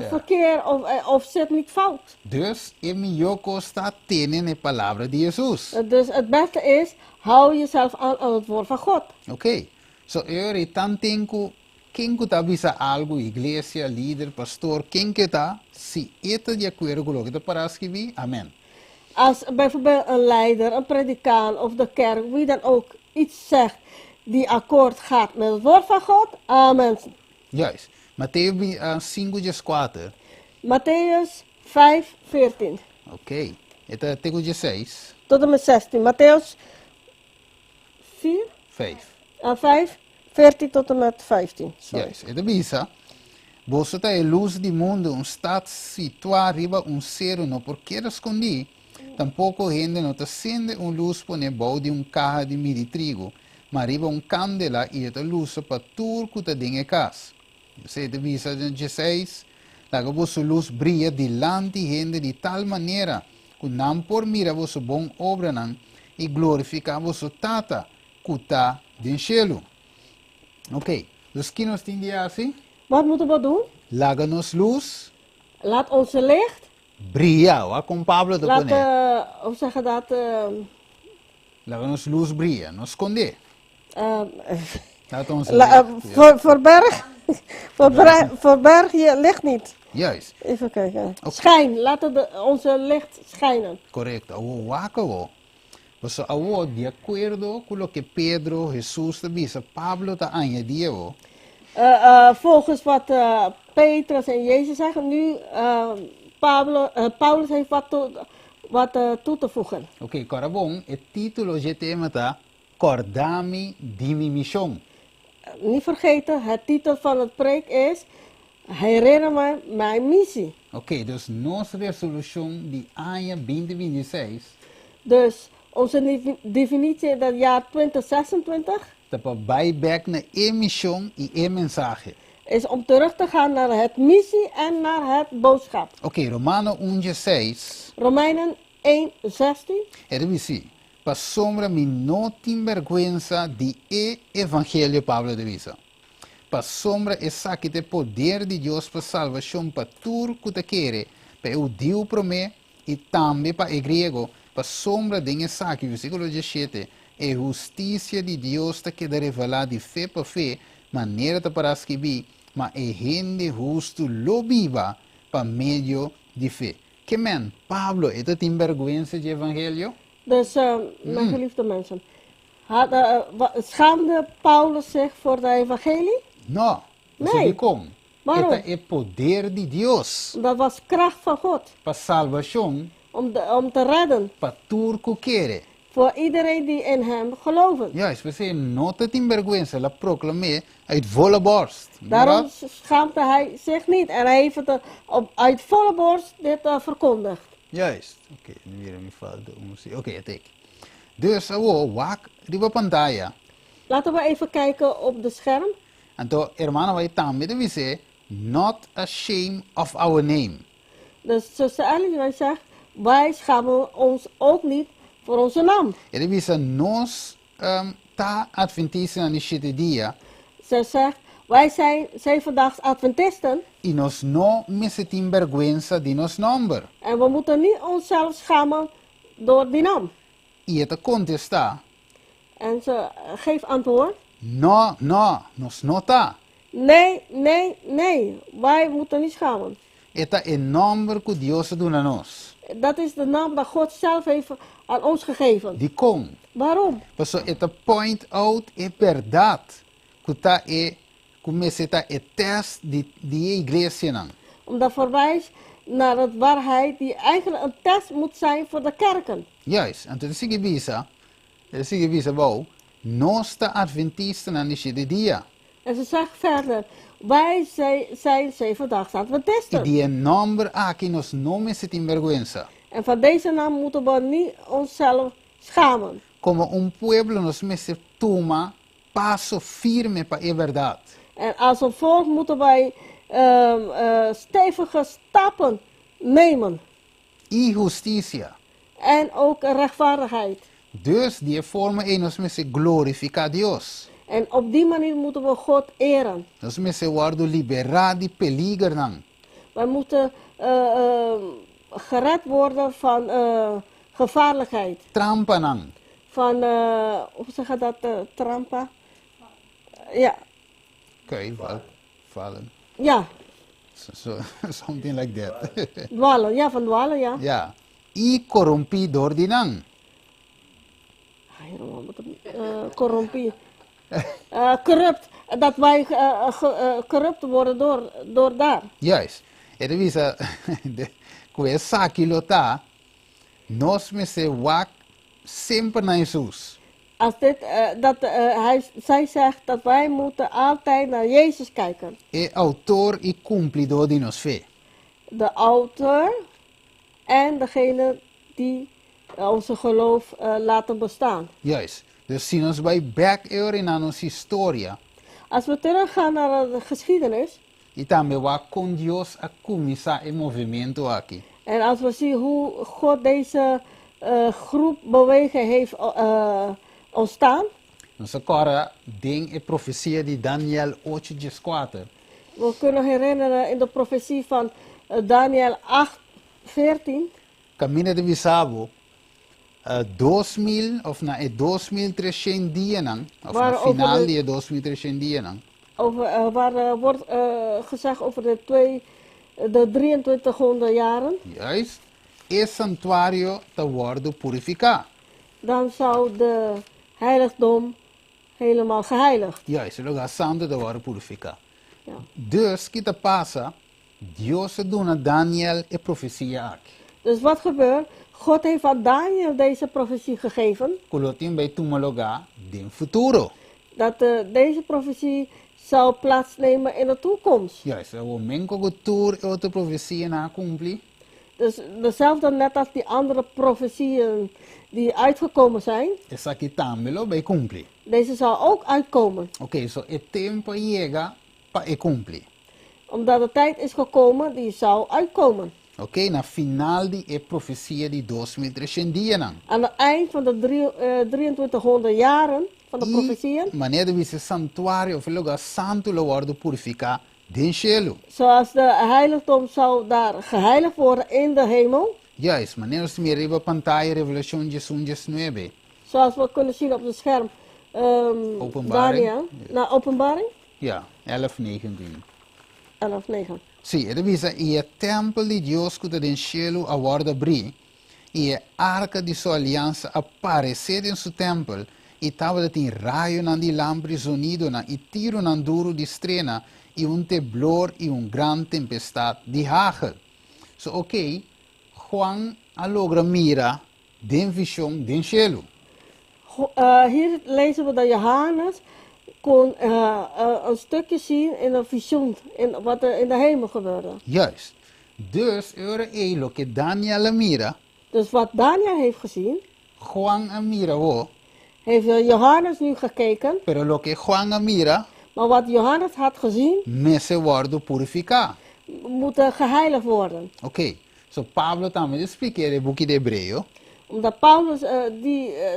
verkeer of zit niet fout.
Dus, en mi yoko está tenen a palavra de Jesus.
Dus het beste is, hou jezelf aan het woord van God.
Ok. So, eu tan tenho, quem que tabisa algo, iglesia, líder, pastor, quem que tá, se eta de acordo com o que te parece que vi, amém.
Als bijvoorbeeld een leider, een predikant of de kerk, wie dan ook iets zegt die akkoord gaat met het woord van God, amen.
Juist. Mateus 5:4.
Matthäus 5:14
Ok. Eta artigo 6.
tot en met 16. Matthäus 4,
5.
5, 14 tot en met 15. Sorry.
Juist. Eta bisa. Você tá a luz do mundo, está situado arriba ser não porque escondi. Tampouco gente não está acende luz por nebal de carro de milho de trigo, mas arriba candela e esta luz para tudo que está dentro da casa. Você te visa 16, laga vossa luz brilha delante gente de tal maneira que não por mira vossa bom obra não e glorificar vosso tata que está no cielo. Ok, dus que nós temos assim?
Wat moeten we doen?
Laga nos luz,
Laat onze licht,
brilha, ó, com Pablo te
laat,
pone.
hoe zeg je dat?
Laga nos luz brilha, nos esconder. Laat ons
Verberg je licht niet.
Juist,
Even kijken.
Oké.
Schijn, laat onze licht schijnen.
correto. Awo waka wo. Você awo de acordo com o que Pedro, Jesus te disse, Pablo te añadiu.
Volgens wat Petrus en Jezus zeggen, nu Paulus heeft wat toe te voegen.
Ok, agora bom, o título de tema tá Cordami di mi missão.
Niet vergeten, het titel van het preek is Herinner me mijn missie.
Ok, dus nossa resolução de ano 2026
Dus onze definitie in het jaar 2026
tá para buyback na missão e mensagem.
is om terug te gaan naar het missie en naar het boodschap.
Ok, Romano 1:6.
Romeinen 1:16.
Ele disse, para sombra me não tem vergonha de evangelho Pablo de Visa. Para sombra é saque de poder de Deus para salvação para tudo que te quer, para o Deus promete e também para o grego, para sombra de saque, versículo 17, é justiça de Deus que quer revelar de fé para fé, maneira de para escrever, mas é gente justo lo viva para meio de fé. Que men, Pablo, é tem vergonha de evangelho?
Dus mijn geliefde mensen, schaamde Paulus zich voor de evangelie?
Não,
Nee.
você vê como?
Waarom?
É poder de Deus
Dat was kracht van God
para salvação,
om te redden
para tudo que quer.
voor iedereen die in hem geloven.
Ja, você não tem vergonha, ela proclamou uit volle borst.
Daarom schaamde hij zich niet en hij heeft het uit volle borst dit verkondigd.
Juist. Oké, nu weer me falta Oké, até. Dus, wak, riba pantalla.
Laten we even kijken op de scherm.
Então, hermano, vai também dizer, not ashamed of our name.
Dus zuster Ellie, wij zegt, wij schamen ons ook niet voor onze naam.
Ele diz, nós tá adventista neste dia,
Ze zegt, wij zijn zevendaags Adventisten
y nos no me sentim vergüenza de nos nombre.
en we moeten niet onszelf schamen door die naam.
Y esta contesta,
En ze geeft antwoord,
no, no, nos nota.
nee, nee, nee, wij moeten niet schamen.
Esta es el nombre que Dios dio a nos.
Dat is de naam dat God zelf heeft aan ons gegeven.
De com.
Waarom?
Por eso esta point out es verdad. Que está esta é test de igreja não.
Omdat verwijst naar het waarheid die eigenlijk een test moet zijn voor de kerken.
Juist. Então ele se visa, bom, nós está adventista na de dia.
En ze zegt verder, wij zijn zevendaags
E
Adventisten.
die nombre aqui nos não me sentim vergüenza.
En van deze naam moeten we niet onszelf schamen.
Como pueblo nos me se toma passo firme para a verdade.
En als een volk moeten wij stevige stappen nemen.
E justiça.
En ook rechtvaardigheid.
Dus die forma é nos me se glorificar Deus.
En op die manier moeten we God eren.
Nos me se guardo liberar de peligro não.
Wij moeten gered worden van gevaarlijkheid.
Trampa não.
Van, hoe zeg je dat, trampa? Ja,
Okay, vallen.
ja,
So, something like that.
dwalen, ja, van dwalen, ja.
Ja. E corrompido de não.
Corrompie. Corrupt, dat wij corrupt worden door daar.
Juist. Ele visa que essa aquilo tá nós me se wak sempre na Jesus.
Als zij zegt dat wij moeten altijd naar Jezus kijken.
É autor e cumpridor de nos fé.
De auteur en degene die onze geloof laten bestaan.
Juist. Dus zien ons bij back in onze historia.
Als we teruggaan naar de geschiedenis.
E também wa com Deus a começar o movimento aqui.
En als we zien hoe God deze groep bewegen heeft ontstaan.
Nós agora tem a profecia de Daniel 8:4.
We kunnen herinneren in de profetie van Daniel 8:14.
Caminho de Bissau, 2000 of na 2300 dias não, of na final de 2300 dias não.
Waar wordt gezegd over de 2300 jaren.
Juist. E santuário te worden purificar.
Dan zou de heiligdom helemaal geheiligd.
Juist, o lugar santo te worden purificar.
Ja.
Dus, que te passa? Deus doa a Daniel a profecia aqui.
Dus wat gebeurt? God heeft aan Daniel deze profetie gegeven.
Coloquem bij tomar lugar de futuro.
Dat deze profetie zou plaatsnemen in de toekomst.
Juist, o momento que tour outra profecia na cumprir.
Dus dezelfde net als die andere profetieën die uitgekomen zijn.
Essa aqui também vai cumprir.
Deze zal ook uitkomen.
Ok, so o tempo chega para cumprir.
Omdat de tijd is gekomen, die zal uitkomen.
Ok, na final de profecia de 2300 dias não.
Aan het eind van de 2300 jaren van de profetieën.
Maneira de ser santuário, of lugar santo, lo worden purificar den cielo.
Zoals de heiligdom zou daar geheiligd worden in de hemel.
Juist, maneira de me arriba pantalla Revelação 19.
Zoals we kunnen zien op het scherm.
Openbaring.
Daniel, naar openbaring.
Ja, 11:19.
11:9.
Sim, ele diz, e o templo de Deus que está no cielo agora abrir, e a arca de sua aliança aparecer em seu templo, e estava tem raio na de lambre sonido na e tiro na duro de estrena, e temblor e grande tempestade de hagel. So, ok, Juan alogra mira den visão den cielo.
Hier lezen we dat Johannes kon een stukje zien in een visioen, in wat er in de hemel gebeurde.
Juist. Dus, lo que Daniel mira,
Dus wat Daniel heeft gezien,
Juan mira wo,
heeft Johannes nu gekeken.
pero lo que Juan mira,
Maar wat Johannes had gezien,
me se guardo purificar.
moet geheiligd worden.
Ok, so Pablo também explica no book de Hebreu.
Omdat Paulus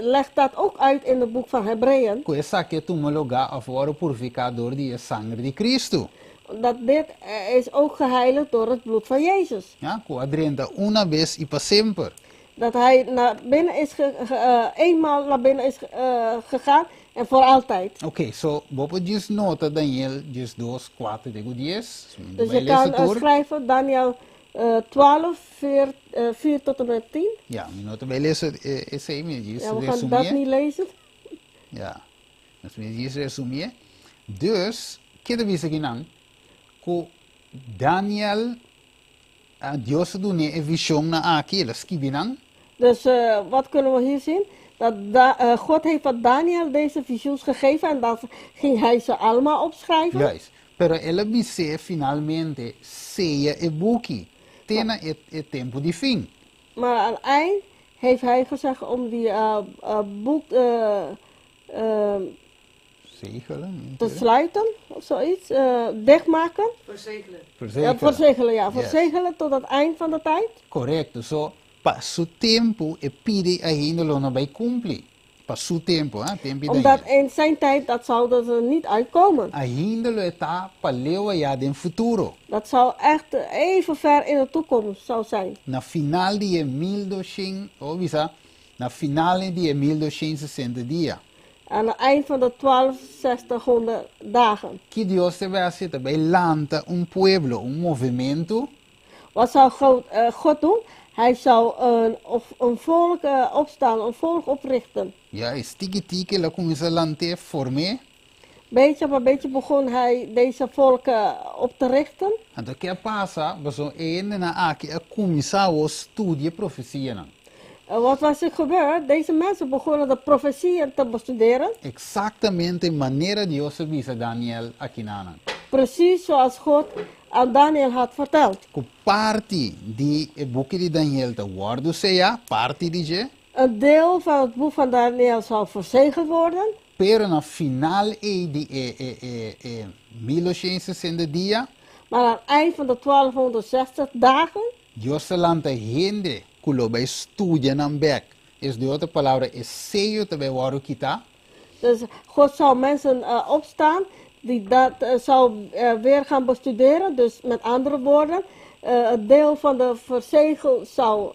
legt dat ook uit in het boek van Hebreeën.
Que essa que tu lugar a fora purificado door die sangue de Cristo.
Dat dit is ook geheiligd door het bloed van Jezus.
Ja, que adrenta una vez y para sempre.
Dat hij naar binnen is eenmaal naar binnen is gegaan en voor altijd.
Ok, so, bopo just nota Daniel, just 2, 4, de 10.
Dus je kan schrijven Daniel 12, 4 tot en met 10.
Ja, mi nota bij lezen, esse aí, me diz,
Ja, we gaan dat niet lezen.
Ja, dus me diz resumir. Dus, kita bisa ginang, ko Daniel, Dios doen een vision na aki, dat skibinang.
Dus wat kunnen we hier zien? Dat God heeft aan Daniel deze visioens gegeven en dat ging hij ze allemaal opschrijven.
Juist. Pero ela bise finalmente seja e buki. Tena e tempo di fin.
Maar aan het eind heeft hij gezegd om die boek
Zegelen?
te sluiten of zoiets, dichtmaken.
Verzegelen.
Ja, verzegelen, ja.
Yes.
Verzegelen tot het eind van de tijd.
Correcto. So, passo tempo e pide ainda lona bij cumpli. Passo tempo, hè? Tempo
Omdat in zijn tijd, dat zou er niet uitkomen.
Ainda lo está paleo ja den futuro.
Dat zou echt even ver in de toekomst zou zijn.
Na final die 1200, oh visa, na finale die 1260 dia.
Aan het eind van de 1200 dagen.
Que Dios te vai hacer, vai lanta pueblo, movimento.
Wat zou God doen? Hij zou een volk opstaan, een volk oprichten.
Ja, is tiki la comienza a lante forme.
Beetje bij beetje begon hij deze volken op te richten.
En dat que passa, we zo een na aki a comienza a studie profecia.
Wat was er gebeurd? Deze mensen begonnen de profetieën te bestuderen.
Exactamente manera Dios avisa Daniel akinana.
Precies zoals God aan Daniel had verteld.
Ko parte di e boek di Daniel te guardo seja, parte di je.
Een deel van het boek van Daniel zou verzegeld worden.
Pero na final di 1260 dia,
Maar aan het eind van de 1260 dagen,
Dios se lanta gente kulo bij studie nan back. Es de outra palavra, es sello te bij waru kita.
dus God zou mensen opstaan die dat zou weer gaan bestuderen. Dus met andere woorden, het deel van de verzegel zou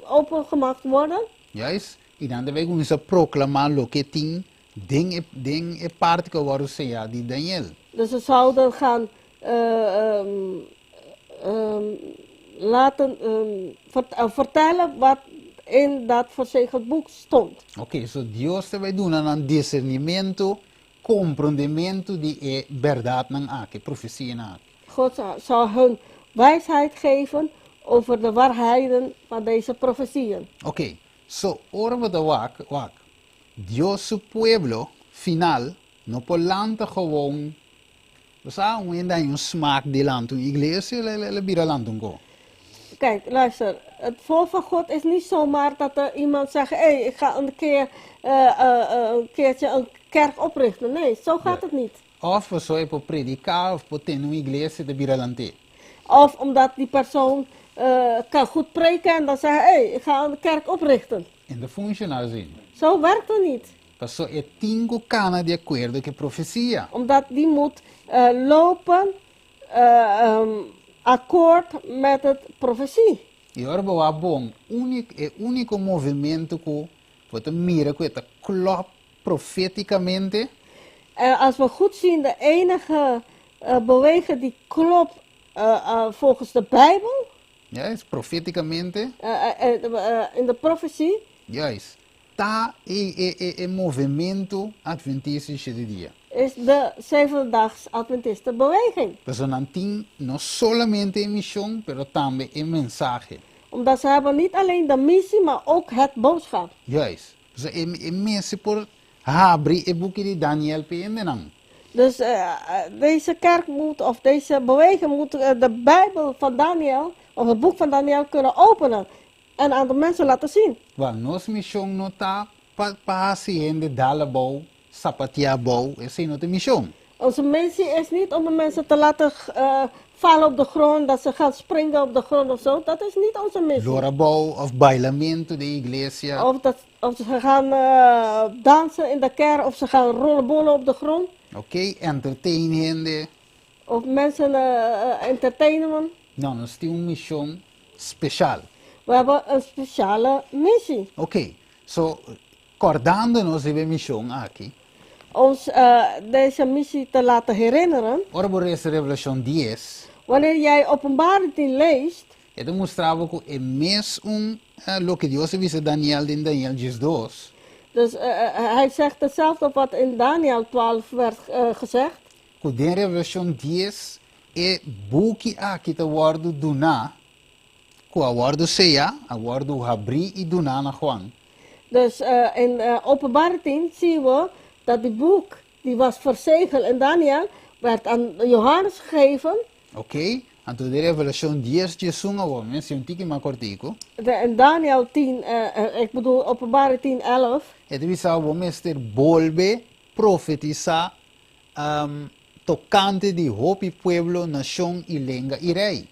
opengemaakt worden.
Juist. En dan de wij comienza a proclamar lo que ting ding e parte que waru seja di Daniel.
Dus ze zouden gaan vertellen wat in dat verzegeld boek stond.
Ok, so Dios te vai doen een discernimento, comprendimento di verdad nan ake, profecia nan ake.
God zou hun wijsheid geven over de waarheden van deze profetieën.
Ok, so ora we de wak. Dios su pueblo final no polanta gewoon. We zagen hoe dan een smaak die land, een iglesia le bira land go.
Kijk, luister. Het volk van God is niet zomaar dat er iemand zegt, hé, ik ga een keertje een kerk oprichten. Nee, zo gaat het niet.
Of we zo even predicar of potendo een iglesia de bira lante.
Of omdat die persoon kan goed preken en dan zegt, hé, ik ga een kerk oprichten.
En de functionar zin.
Zo werkt het niet.
Paso e tingo cana de acuerdo que profecia.
Omdat die moet lopen akkoord met het profetie.
E ora boa bom, único movimento que você mira que está klop profeticamente.
En als we goed zien, de enige beweging die klopt volgens de Bijbel,
Ja, is profeticamente.
in de profetie,
Juist. Tá e movimento adventista de dia.
is de zevendaags Adventisten beweging.
Então não tem não solamente missão, pero também mensaje.
Omdat ze hebben niet alleen de missie, maar ook het boodschap.
Juist. Dus mensen por abrir e boek de Daniel pendenang.
Dus deze kerk moet, of deze beweging moet de Bijbel van Daniel, of het boek van Daniel kunnen openen. En aan de mensen laten zien.
Wel, nossa missão não tá para hacienda dalabou, sapatia bou, essa não é missão.
Onze missie is niet om de mensen te laten vallen op de grond, dat ze gaan springen op de grond of zo. Dat is niet onze missie.
Lorabou of bailamento de iglesia.
Of ze gaan dansen in de kerk, of ze gaan rollenbollen op de grond.
Ok, entertainende.
Of mensen entertainen.
Não, nós temos uma missão special.
We hebben een speciale missie.
Ok, so, acordando-nos de missão aqui.
Ons deze missie te laten herinneren.
Ora, por essa Revelação 10,
Wanneer jij Openbaring 10 leest,
ele mostrava que é mesmo lo que Deus disse Daniel in Daniel 2.
dus hij zegt hetzelfde wat in Daniel 12 werd gezegd.
Que de Revelação 10 é buki aqui te guardo duna, que a guardo seja, a guardo abri e duna na Juan.
Dus in Openbaring 10 zien we dat die boek, die was verzegeld in Daniel, werd aan Johannes gegeven.
Ok? Então, de Revelação 10, Jesus não vai mencionar um tique mais cortico.
In Daniel 10, ik bedoel Openbaring 10, 11.
Ele disse ao mestre volve profetizar tocante de hopi pueblo, nação e língua e rei.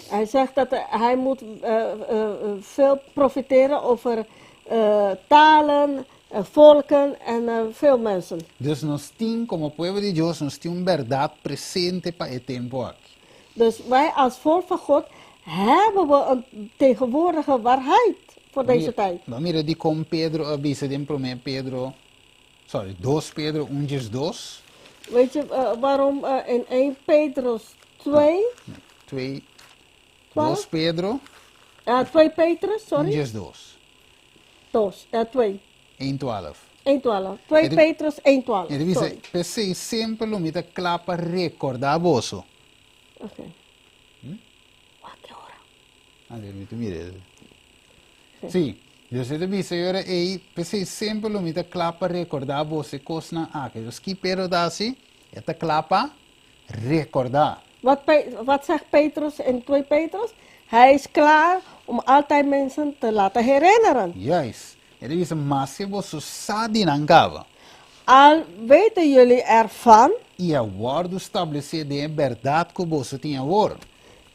Hij zegt dat hij moet veel profiteren over talen, volken en veel mensen.
Dus nós temos, como povo de Deus, nós temos verdade presente para o tempo aqui.
Dus wij als volk van God hebben we een tegenwoordige waarheid voor deze tijd.
Mira die com Pedro avisa de 1 Pedro, 2 Pedro 1:2.
Weet je waarom in 1 Petrus 2,
2
12?
Pedro
2 Petrus, sorry.
1:2.
2.
1:12.
1:12. 2 Petrus 1:12.
Ele diz,
Sorry.
pensei sempre lo mita clapa recordar vosso.
Oké. Qualche ora.
Allora, tu mira. Sì, Deus ele disse, ora pensei sempre lo mita clapa recordar vosso cosna aqui. Dus que pero dasi, esta clapa recordar.
Wat zegt Petrus in 2 Petrus? Hij is klaar om altijd mensen te laten herinneren.
Juist. Ele disse, mas se vosso sadi nangava.
Al weten jullie ervan,
E a guardo estabelecer de verdade que você tinha agora.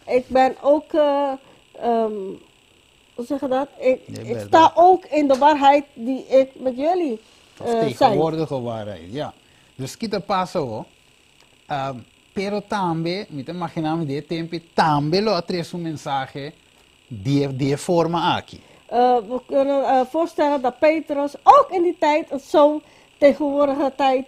ik ben ook, hoe zeg je dat? Ik
verdade.
sta ook in de waarheid die ik met jullie
Of
zei.
tegenwoordige waarheid, ja. Dus kita passa o, pero também, me imaginamos de tempo, também lo atrás um mensagem de forma aqui.
We kunnen voorstellen dat Petrus ook in die tijd zo'n tegenwoordige tijd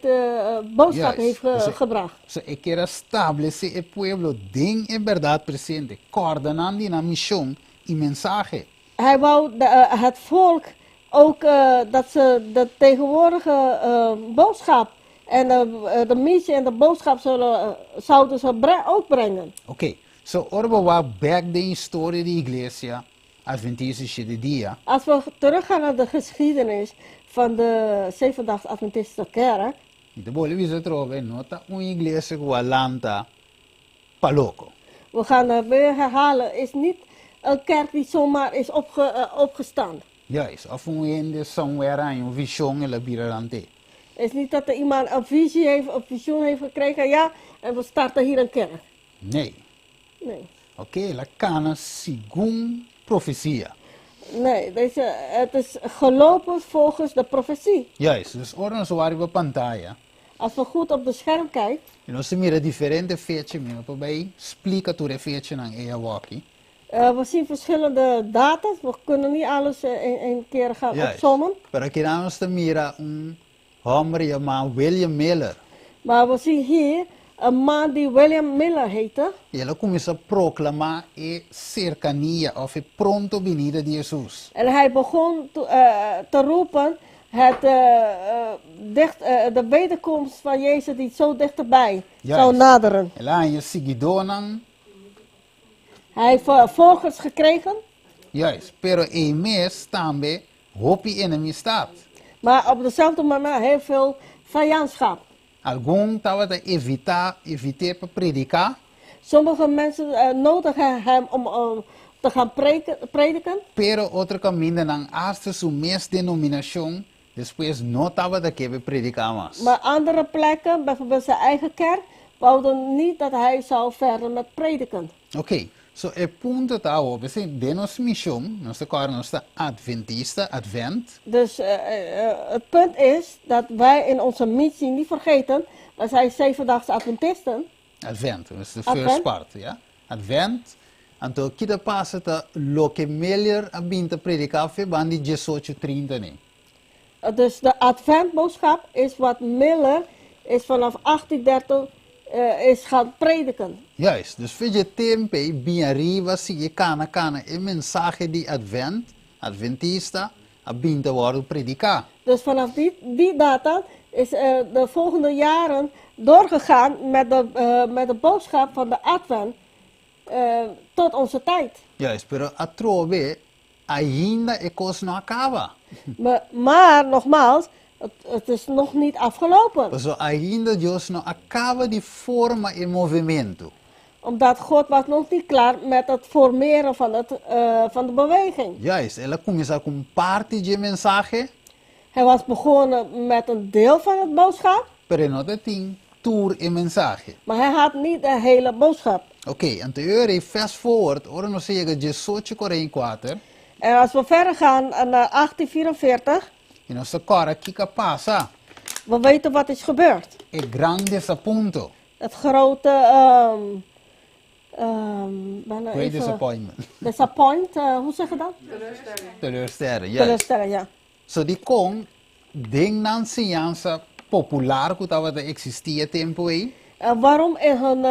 boodschap heeft gebracht.
So, eu quero estabelecer o pueblo em verdade presente, coordenando na missão e mensagem.
Hij wou het volk ook dat ze de tegenwoordige boodschap en de missie en de boodschap zouden ze ook brengen.
Ok, so ora we back de história da igreja Adventistische de dia.
Als we teruggaan naar de geschiedenis van de Zevendaags Adventistische Kerk.
Então, bom, we trova nota uma igreja que Atlanta paloco.
We gaan weer herhalen, is niet een kerk die zomaar is opgestaan.
Juist, of ende somewhere een vision en la birante.
Het is niet dat er iemand een visioen heeft gekregen, ja, en we starten hier een kerk.
Nee.
Nee.
Ok, la cana segundo profecia.
Nee, het is gelopen volgens de profetie.
Juist, dus ora nós vamos para pantalla.
Als we goed op de scherm kijken,
E nós mira diferente fecha mesmo, para bem explica tu fecha na Eawaki.
we zien verschillende data's. We kunnen niet alles in één keer gaan opzommen.
Para que nós mira homem chamado William Miller.
Maar we zien hier een man die William Miller heette.
E ela começa a proclamar a cercania of a pronto venida de Jesus.
En hij begon te roepen de wederkomst van Jezus die zo dichterbij zou naderen.
Ela é seguidor.
Hij heeft volgers gekregen.
Juist, pero een mes também hopi enemistad.
Maar op dezelfde manier heel veel vijandschap.
Algum estava a evitar para predicar.
Sommige mensen nodigen hem om te gaan prediken.
Pero outro caminho não hasta su mes denominação Después no estaba de que predicamos.
Maar andere plekken, bijvoorbeeld zijn eigen kerk, wouden niet dat hij zou verder met prediken.
Ok, so el punto está op, de nuestra misión, nuestra adventista, advent,
Dus het punt is dat wij in onze missie niet vergeten, wij zijn zevendaagse Adventisten.
advent, dat is de
Advent.
first part, ja. Advent, en toen kita passa ta lo que melhor a binta predicar fe bandi 18:30 ne.
Dus de Adventboodschap is wat Miller is vanaf 1830 is gaan prediken.
Juist, dus voor je tempo, bien arriba, zie je kana, el mensaje di advent, adventista, a binta worden predicar.
Dus vanaf die data is de volgende jaren doorgegaan met de boodschap van de Advent tot onze tijd.
Juist, pero a trove, ainda e cosa no acaba.
Maar nogmaals, het is nog niet afgelopen.
Pues ainda Deus não acaba de formar o movimento.
Omdat God was nog niet klaar met het formeren van de beweging.
Juist, ela começa com parte de mensagem,
Hij was begonnen met een deel van het boodschap,
pero não tem tour e mensagem.
maar hij had niet de hele boodschap.
Ok, anterior, fast forward, ora não chega 18:44,
En als we verder gaan naar 1844,
e nossa cara que passa,
we weten wat is gebeurd.
é grande desaponto,
Het grote bijna
great
even-
disappointment,
disappoint, hoe zeg je dat?
teleurstelling, juist.
Teleurstelling, ja.
So die kon, ding na ciência popular que estava de existia tempo aí,
Waarom in hun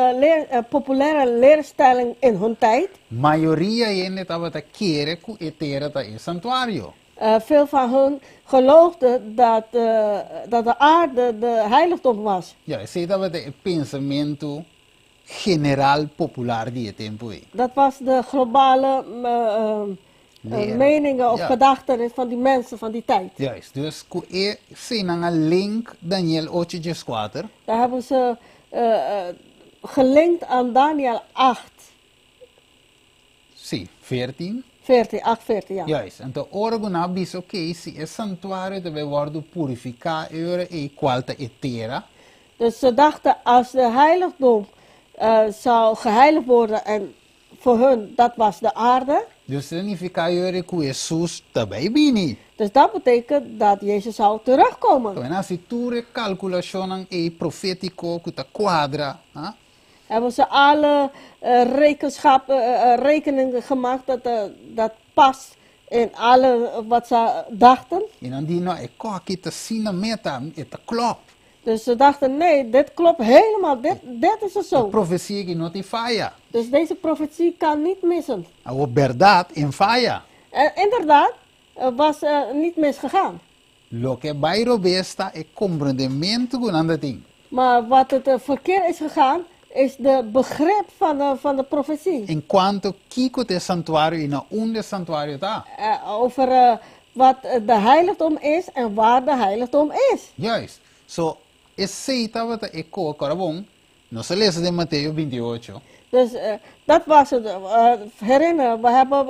populaire leerstelling in hun tijd,
maioria ainda estava de querer que etera da e santuário.
veel van hun geloofden dat de aarde de heiligdom was.
Ja, esse estava de pensamento general popular die tempo aí.
Dat was de globale
Leer.
meningen of
Ja.
gedachten van die mensen van die tijd.
Juist, dus ku e sien een link Daniel 8:4.
Daar hebben ze gelinkt aan Daniel 8,
Sim, 14.
14, 8, 14, ja.
Juist, então organa bis ok, se é santuário deve worden purificar e qualta etera.
Dus ze dachten als de heiligdom zou geheiligd worden en voor hun dat was de aarde.
Dus significa que Jesus também bini.
Dus dat betekent dat Jezus zou terugkomen.
Então, na siture calculação e profético que ta quadra, ah?
Hebben ze alle rekeningen gemaakt dat past in alle wat ze dachten.
E não diz não é que ta sina meta, é ta klop.
Dus ze dachten, nee, dit klopt helemaal, dit is het
A
zo.
profecia que não te falha.
Dus deze profetie kan niet missen.
A verdade em falha.
En inderdaad, was niet misgegaan.
Lo que vai robesta é compreendimento com nada tem.
Maar wat het verkeerd is gegaan, is de begrip van de profetie.
Enquanto Kiko te santuário e na onde santuário tá.
Over wat de heiligdom is en waar de heiligdom is.
Juist. So, esse estava te eco, agora bom. Não se lees de Mateus 28.
Dus dat was het. Herinner, we hebben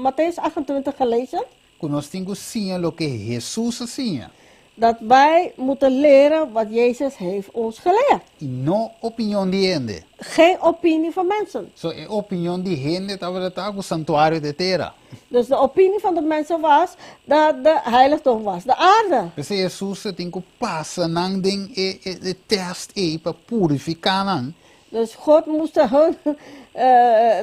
Matthäus 28 gelezen.
Que nós temos sim lo que Jesus tinha.
Dat wij moeten leren wat Jezus heeft ons geleerd.
E não opinião de gente.
Geen opinie van mensen.
So, é opinião de gente estava tá com o santuário de terra.
Dus de opinie van de mensen was dat de heiligdom was, de aarde.
Esse Jesus tem que passar nang ding e test para purificar nang.
Dus God moest hun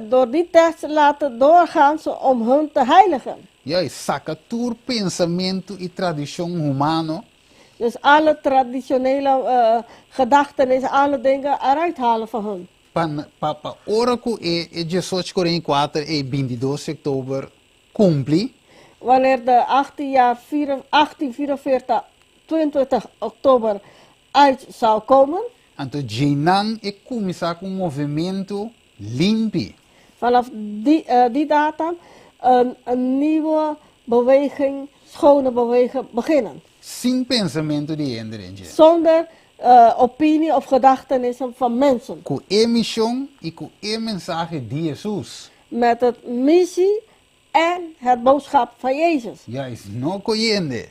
door die test laten doorgaan om hun te heiligen.
Ja, saca tur pensamento e tradição humano.
Dus alle traditionele gedachten, alle dingen eruit halen van hun.
Para ora que é 18:44 e 22 oktober cumpre.
Wanneer de 1844, 22 oktober uit zou komen.
Então, Jinan e começar com um movimento limpo.
Vanaf die datum een nieuwe beweging, schone beweging beginnen.
Sem pensamento de gente.
Zonder opinie of gedachtenissen van mensen.
Com a missão e com a mensagem de Jesus.
Met het missie en het boodschap van Jezus.
Ja, is não com gente.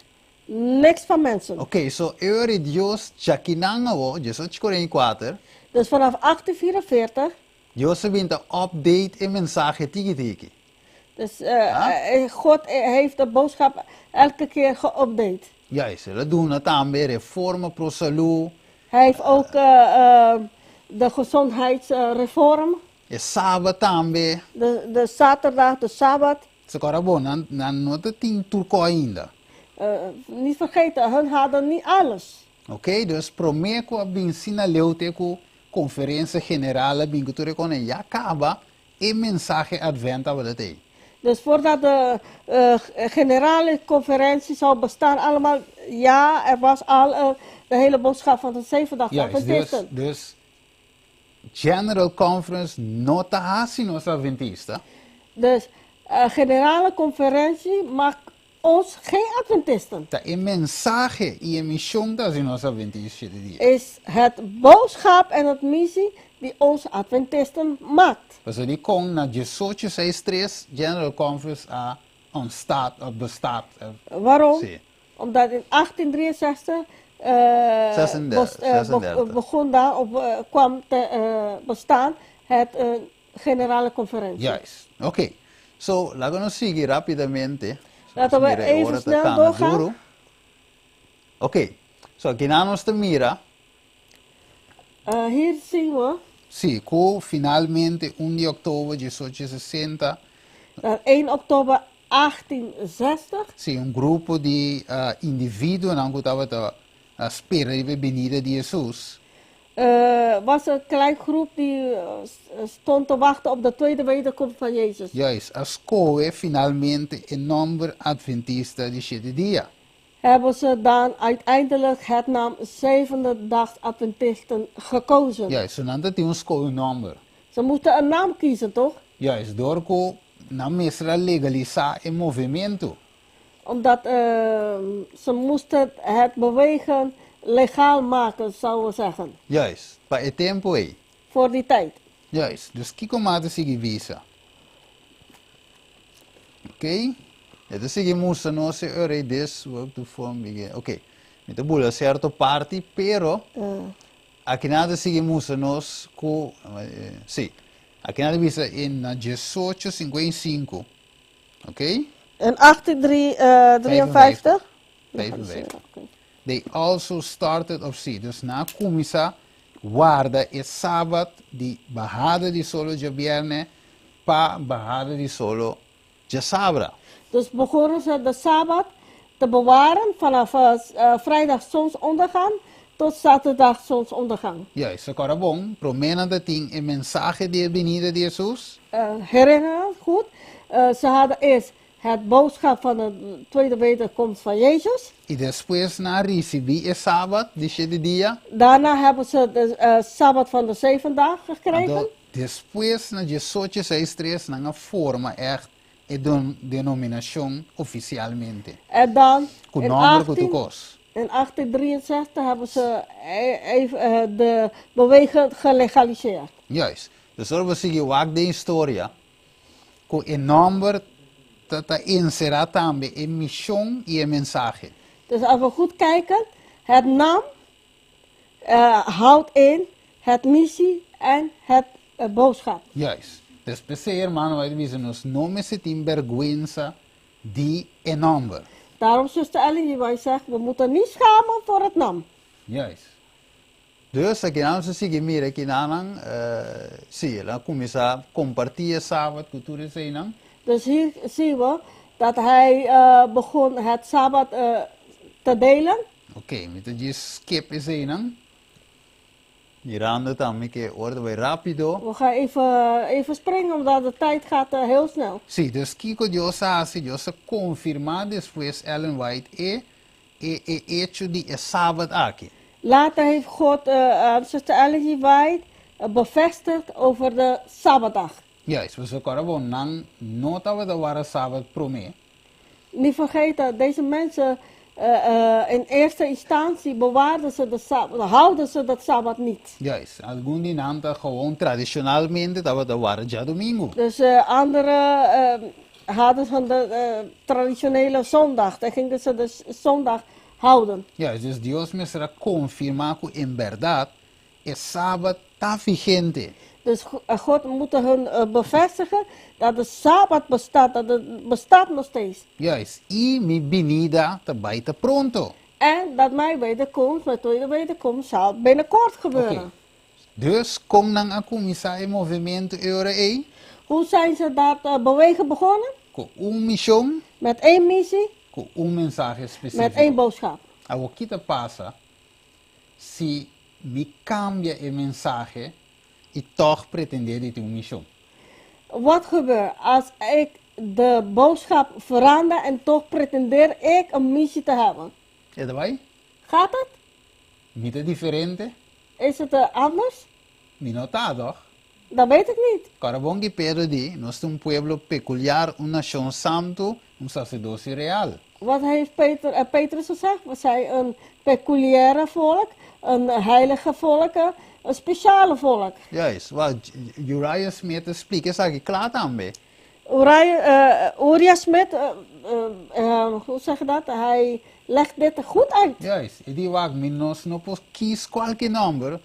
Niks van mensen.
Oké, so eure Dios chakinanga wo, Jesu chikoren kwater.
Dus vanaf 1844,
Jose bent een update en mensaje tiki.
dus God heeft de boodschap elke keer geüpdate.
Juist, we doen het aan bij reformen pro salu.
Hij heeft ook de gezondheidsreform,
Sabbat aan bij.
de zaterdag, de sabbat.
Ze kunnen gewoon dan nooit het in Turco ainda.
Niet vergeten, hun hadden niet alles.
Oké, dus promeco binsina leuteco conferentie generale binguture con en yakaba e mensaje adventa wat het is.
Dus voordat de generale conferentie zou bestaan, allemaal, ja, er was al de hele boodschap van de 7 dag
Juist,
Adventisten.
dus General Conference nota hasi nos Adventista.
Dus generale conferentie maakt ons geen Adventisten.
Ta e mensaje e emissão das nos Adventistas de dia.
Is het boodschap en het missie die ons Adventisten maakt.
Dus die kon na 1863 General Conference a ontstaat, bestaat.
Waarom?
Zie.
Omdat in 1863
36.
begon daar, kwam te bestaan het generale conferentie.
Juist. Oké. So, laten we zeggen rapidamente.
Laten we even snel doorgaan.
Oké. So, aqui na nossa mira.
Hier zien we
Sim, com finalmente 1 de outubro de 1860.
1 oktober 1860.
Sim, um grupo de indivíduos não estava a esperar a venida de Jesus.
Was een klein groep die stond te wachten op de tweede wederkomst van Jezus.
Juist, a escola finalmente een nummer adventista de 7 dia.
Hebben ze dan uiteindelijk het naam zevende dag Adventisten gekozen.
Juist, so nanda tem escola number.
Ze moeten een naam kiezen, toch?
Juist, door ko na mesra legalizar o movimento.
Omdat ze moesten het bewegen legaal maken, zouden we zeggen.
Juist, pa e tempo aí.
Voor die tijd.
Juist, dus kiko mata sige visa. Ok? Então seguimos a nossa hora des work to form begin. Ok. Então bula certo parte, pero aqui nada seguimos a nós com sim. Aqui nada visa em 1855. Ok?
In 1853.
55. They also started of sea. Dus na comisa guarda e sábado de bajada de solo de viernes pa bajada de solo de sabra.
Dus begonnen ze de Sabbat te bewaren vanaf vrijdag zonsondergang tot zaterdag zonsondergang.
Juist, agora bom, promena dat ting een mensagem de venida de Jesus.
Herinneren, goed. Ze hadden eerst het boodschap van de tweede wederkomst van Jezus.
E depois na recebi e sábado de 7 dia.
Daarna hebben ze de Sabbat van de 7 dagen gekregen.
Depois na 1863 na forma echt e denominação oficialmente.
En dan
Com
in
nome que tu cos.
in 1863 hebben ze even de beweging gelegaliseerd.
Juist. Dus als we zeggen wat de historia, com een nummer dat inserat também een mission e een mensagem.
Dus als we goed kijken, het naam houdt in het missie en het boodschap.
Juist. Después ser hermano vai dizer nos não me sentim vergüenza de een nummer.
Daarom, zuster Ellie, wij zeggen, we moeten niet schamen voor het naam.
Juist. Dus aqui nós seguimos aqui nanang, sim, ela começa a compartilhar sábado cultura seinang.
Dus hier zien we dat hij begon het Sabbat te delen.
Oké, met de skip is seinang. Mirando também que orde vai rápido.
We gaan even springen, omdat de tijd gaat heel snel.
Sim, dus Kiko Dios hace, Dios confirma después Ellen White hecho de sábado aqui.
Later heeft God aan zuster Ellie White bevestigd over de Sabbatdag.
Juist, we zullen gewoon nan nota we de ware sábado prome.
Niet vergeten, deze mensen in eerste instantie bewaarden ze de Sabbat, houden ze dat Sabbat niet.
Juist, algum die nanta gewoon tradicionalmente dat de ware ja domingo.
Dus anderen hadden van de traditionele zondag. Dan gingen ze de zondag houden.
Ja, dus Dios me será confirmar que en verdad el sábado está vigente.
Dus God moet hun bevestigen dat de Sabbat bestaat, dat het bestaat nog steeds.
Yes, y mi venida está baita pronto.
En dat mijn wederkomst, mijn tweede wederkomst, zal binnenkort gebeuren.
Okay. Dus kom dan a começar el movimento euro e
Hoe zijn ze dat bewegen begonnen?
com missão,
Met één missie,
com mensaje
met
específico.
één boodschap.
A o que te pasa se me cambia el mensaje y toch pretender de una misión?
Wat gebeurt als ik de boodschap verander en toch pretendeer ik een missie te hebben?
¿Es de
Gaat het?
Mita diferente,
Is het anders?
mi notado.
Dat weet ik niet.
Carabón que Pedro di, no es un pueblo peculiar, una nación santo, un sacerdocio real.
Wat heeft Petrus gezegd? We zijn een peculiaire volk, een heilige volk, een speciale volk.
Yes, well, Uriah Smith explica isso aqui claro também.
Uriah Smith, hoe zeg je dat? Hij legt dit goed uit.
Yes, e die wak minos no pos kies qualquer number,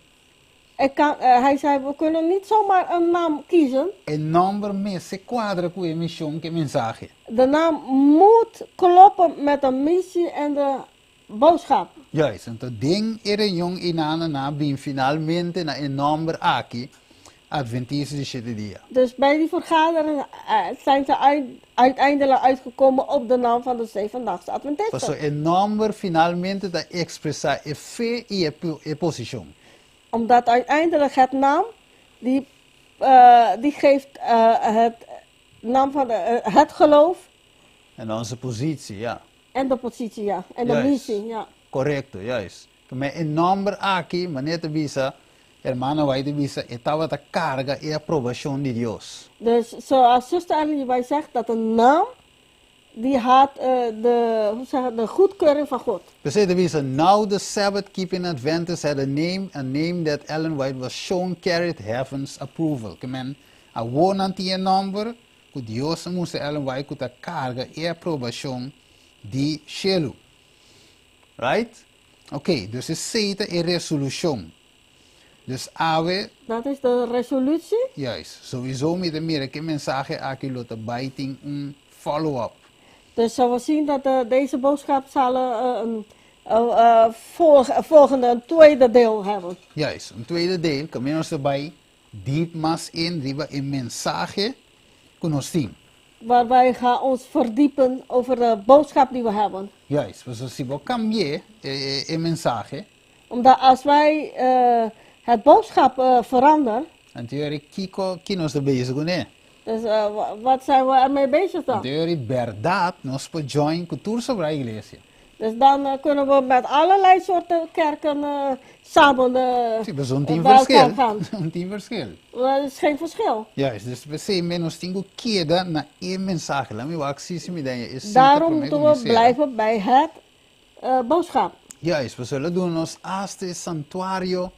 Hij zei, we kunnen niet zomaar een naam kiezen.
el number me se quadra com a missão que mensagem.
De naam moet kloppen met de missie en de boodschap.
Yes, então den era jong inana na bin finalmente na el number aqui, Adventista de 7 dia.
Dus bij die vergadering zijn ze uiteindelijk uitgekomen op de naam van de Zevendaagse Adventisten.
Passo el number finalmente da expressar e fé e e posição.
Omdat uiteindelijk het naam, die geeft het naam van het geloof
En onze positie, ja.
en de positie, ja. En de
Juist.
missie, ja.
Correcto, juist. Mas el number aqui, maneira de visa, hermano vai de visa, estava da carga e aprovação de Deus.
Dus zoals zuster Annie bij zegt, dat een naam, die had de goedkeuring van God.
Dus de visa, now the Sabbath keeping Adventists had a name that Ellen White was shown carried heaven's approval. Amen. A wonantie number, que Deus moest Ellen White com a carga e aprovação de Shelu. Right? Ok, dus is zeta e resolução. Dus awe,
Dat is de resolutie.
juist, sowieso met de meer que mensagem aqui lota biting een follow-up.
Dus we zien dat deze boodschap zal een volgende, een tweede deel hebben.
Juist, een tweede deel, caminhos erbij, diep mas in, riba een mensagem conoscim.
Waarbij gaan ons verdiepen over de boodschap die we hebben.
Juist, dus als we cambiar een mensagem,
Omdat als wij het boodschap veranderen,
en teorie kiko nos de bezig né?
dus wat zijn we ermee bezig
En
dan?
teorie verdade nos po join cultura sobre a igreja.
Dus dan kunnen we met allerlei soorten kerken samen
Sim, mas um tem
bij elkaar
verschil.
gaan.
Um tem verschil.
Dat is geen verschil.
Juist, dus we zijn menos tingo queda na een mensagem. Laat me wel actie met je is.
Daarom moeten we blijven bij het boodschap.
Juist, we zullen doen ons aaste santuario,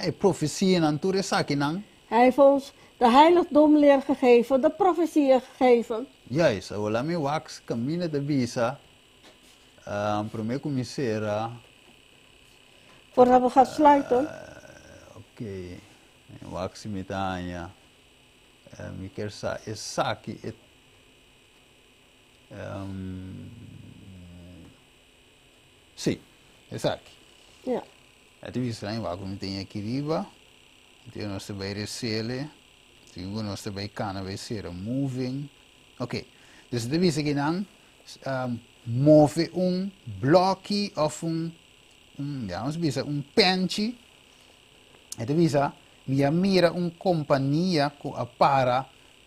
e profetie en anture sakinang.
Hij heeft ons de heiligdomleer gegeven, de profetieën gegeven.
Juist, we laat me wax camina de visa. Primeiro começar.
Voordat we gaan sluiten.
Ok, wax metanya. Me quer sa esaki et. Sim, esaki.
Ja.
Ati vislang wa kung tinha kiriba. Tinha nós também recele. Tinha nós também cana vai ser moving. Ok. Dus de visa que não move bloque of ja, ons bisa penche. De visa mira companhia que para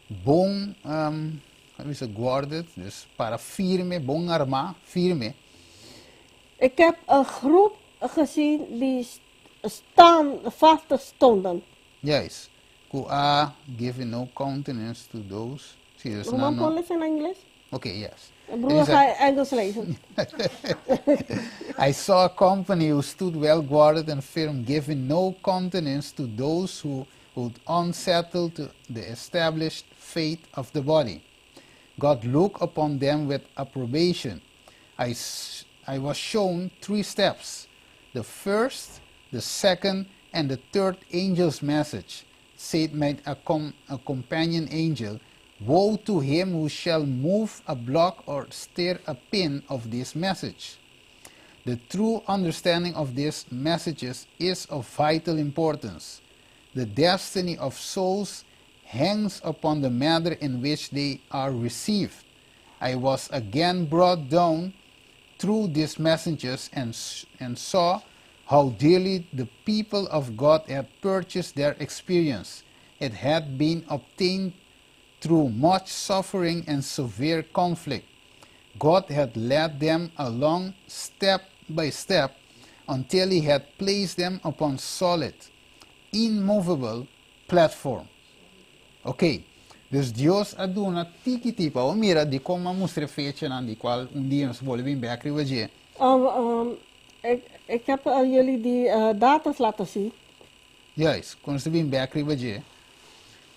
bom visa guarda, dus para firme, bom arma, firme.
Ik heb een groep gezien die vast stonden.
Yes. Who are giving no countenance to those. See, there's
Hoe
no,
man kon het in Engels?
Okay, yes.
Broer, ga je Engels lezen?
I saw a company who stood well guarded and firm, giving no countenance to those who would unsettle to the established faith of the body. God looked upon them with approbation. I was shown 3 steps. The first, the second, and the third angel's message, said my a companion angel, woe to him who shall move a block or stir a pin of this message. The true understanding of these messages is of vital importance. The destiny of souls hangs upon the manner in which they are received. I was again brought down through these messengers and saw how dearly the people of God had purchased their experience. It had been obtained through much suffering and severe conflict. God had led them along step by step until he had placed them upon solid, immovable platform. Ok, dus Dios ha dato una tiki tipo, o mira di come mostre fece na di qual un dia ons volle bin back rivaje.
Ik heb jullie die data's laten zien.
Juist, kon ze bin back rivaje.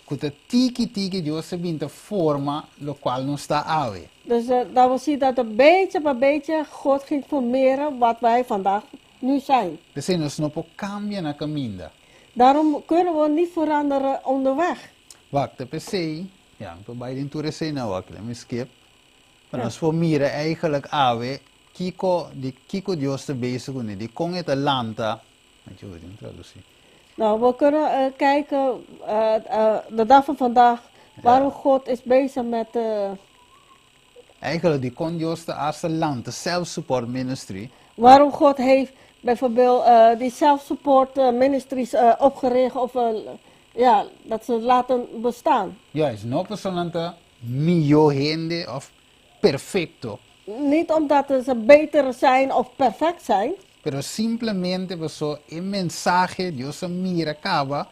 Kuta tiki Dios se bin te forma lo qual non sta ave.
Dus dat wil zien dat een beetje bij beetje God ging formeren wat wij vandaag nu zijn.
Dus ons no po cambia na caminda.
Daarom kunnen we niet veranderen onderweg.
Wacht, de PC, ja, ik bij de toer zei nou wacht, let me skip. Maar als we mieren eigenlijk ave, Kiko Dios te bezig kunnen, die kon het Atlanta. Weet je wat ik traductie?
Nou, we kunnen kijken, de dag van vandaag, waarom God is bezig met...
Eigenlijk die kon Dios te Atlanta, self-support ministry.
Waarom God heeft bijvoorbeeld die self-support ministries opgericht of ja, dat ze laten bestaan.
Juist, no personante mio gente of perfecto.
Niet omdat ze beter zijn of perfect zijn.
Pero simplemente pasó el mensaje Dios mira acaba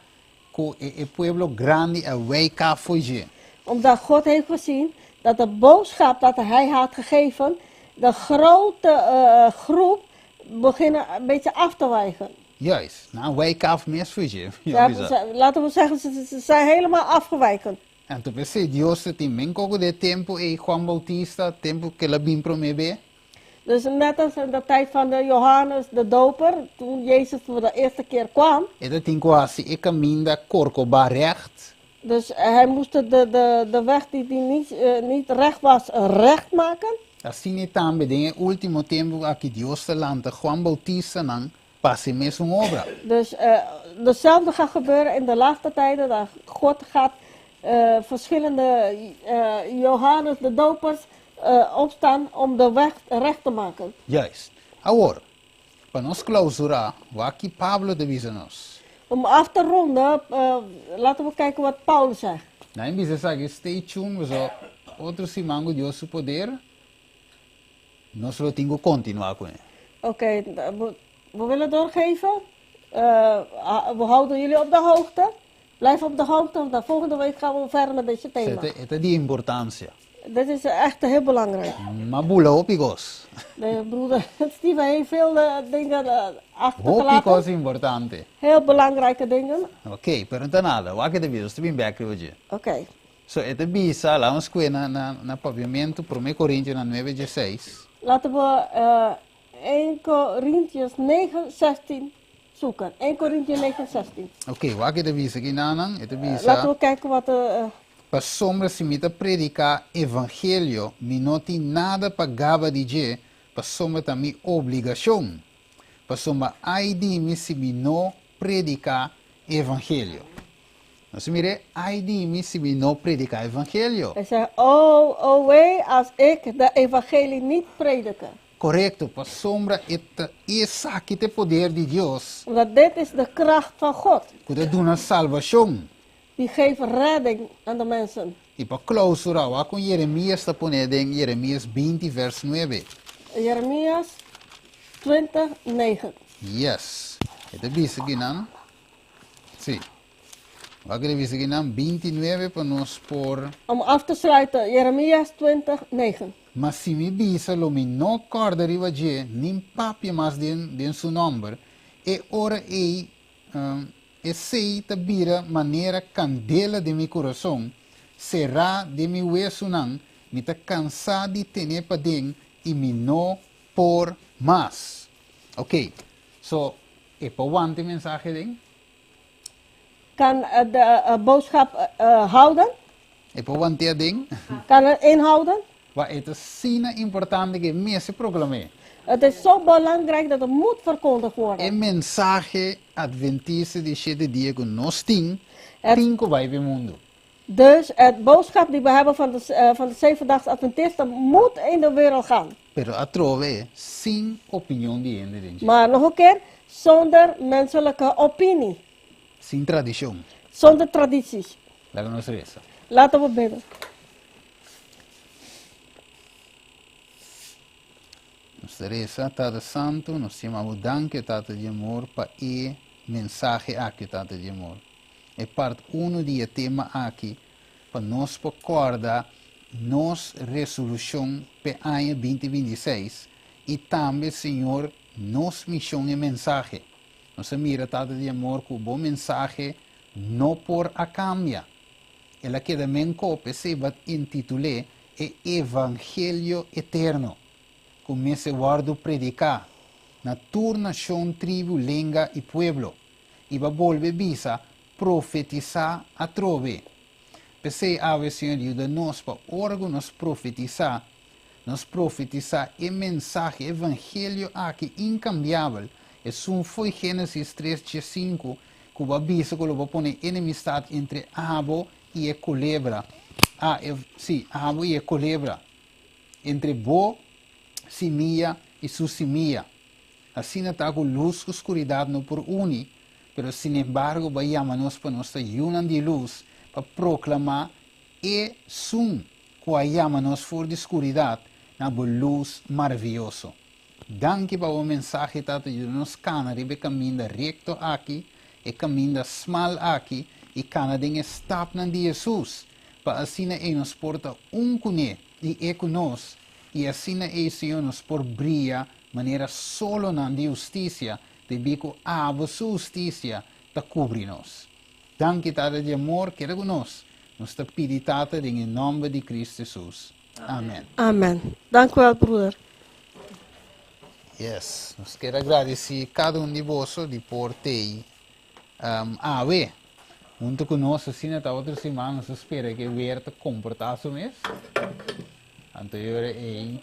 con el pueblo grande a wake foje.
Omdat God heeft gezien dat de boodschap dat hij had gegeven, de grote groep beginnen een beetje af te wijken.
Juist, nou wake up mes foje.
Laten we zeggen, ze zijn helemaal afgewijken.
En toen pensé Dios te menco de tempo e Juan Bautista, tempo que la bin promebe.
Dus net als in de tijd van de Johannes de Doper, toen Jezus voor de eerste keer kwam.
En dat ding was ik caminda corcoba recht.
Dus hij moest de weg die niet recht was, recht maken.
Assim é também em último tempo aqui Dios te lanta Juan Bautista não passe mesmo obra.
Dus hetzelfde gaat gebeuren in de laatste tijden. Dat God gaat verschillende Johannes de Dopers opstaan om de weg recht te maken.
Juist. Agora, para nós clausurar, wat aqui Pablo te visa nós.
Om af te ronden, laten we kijken wat Paulus zegt.
Nou, em vez de stay tuned, we zo outro simango Dios su poder, nós lo tingo continuar com ele.
Oké, we willen doorgeven. We houden jullie op de hoogte. Blijf op de hoogte, want de volgende week gaan we verder met deze thema.
Het is die importantie.
Dit is echt heel belangrijk.
Maar bula opigos.
De broeder Steven heeft veel dingen achtergelaten.
Opigos is importante.
Heel belangrijke dingen.
Oké, pero então nada, wat que devido, estou bem back hoje.
Oké.
So, ete bisa, lá vamos que na pavimento, 1 Coríntios 9:16.
Laten we 1 Corinthians 9:16 zoeken. 1 Corinthians 9:16.
Oké, wat que devisa aqui nanang, ete bisa.
Laten we kijken wat
para sombra se mita predicar evangelho, mi não tem nada pagava dizer, para sombra também obrigação. Para sombra ai de mim se mi não predicar evangelho. Nós mire, ai de mim se mi não predicar evangelho.
Hij zegt, oh wee als ik de evangelie niet prediken.
Correcto, para sombra essa aqui te poder de Deus.
Omdat dit is de kracht van God.
Kuda duna salvação.
Die geeft redding aan de mensen.
E para clausurar, wat com Jeremias está ponendo em Jeremias 20, verso 9.
Jeremias 20:9.
Yes. Ito bisa ginan. Sí. Wat que bisa ginan 29 para nós por.
Om af te sluiten, Jeremias 20:9.
Mas se me bisa lo mi no corda riva je, nim papi mas den su number, e ora e sei tabira maneira candela de mi coração, será de mi hueso nan, mi ta cansado de tener pa den, e mi no por más. Ok, so, want die mensaje ding?
Kan de boodschap houden?
Want die ding?
Kan het inhouden?
Wat het is zeer importante que mensen proclamen.
Het is zo belangrijk dat het moet verkondigd worden.
El mensaje adventista de 7 días que nos ting,
Het-
tinko bij het mundo.
Dus het boodschap die we hebben van de Zevendaagse Adventisten moet in de wereld gaan.
Pero atrove sin opinión de gente,
Maar nog een keer, zonder menselijke opinie,
sin tradición.
zonder tradities.
La que nos reza.
Laten we bidden.
Nos reza, Tata Santo, nos llamamos danke, Tata de amor, para el mensaje aquí, Tata de amor. É parte 1 do tema aqui, para nós acordar nos resolução para o ano 2026 e também, Senhor, nos missão e mensagem. Nós mira, Tata de amor, que o bom mensagem não por a cambia. Ela queda bem cópia, se vai intitular é Evangelho Eterno. Comece a guardo predicar na tua nação, tribo, língua e pueblo. E vai volver visa profetizar a trove. Pensei, ave, Senhor, ajuda-nos para órgão nos profetizar e mensagem, evangelho aqui incambiável. É foi Gênesis 3:5, que vai visa que vai pôr enemistade entre abo e a culebra. Abo e a culebra. Entre bo, semilla e sua semilla. Assim está com luz e escuridade não por uni. Pero sin embargo, vayamos para nuestra unión de luz para proclamar e sun que vayamos for de oscuridad na luz maravilloso. Danke para o mensaje tata de nos cana ribe caminho recto aqui e caminho smal aqui e cana den estap na de Jesus para assim nos porta cune e conosco e assim Senhor nos por brilha maneira solo na de justiça de bico a sua justiça ta cobrir-nos. Danke, Tata de amor, que reconosce, nos ta pedi, Tata, em nome de Cristo Jesus. Amém.
Amen. Dank u wel, broeder.
Yes, nos quero agradecer cada de vocês de portei a ver. Junto conosco, assim, na outra semana, nos espera que ver te comportar-se mesmo. Anterior é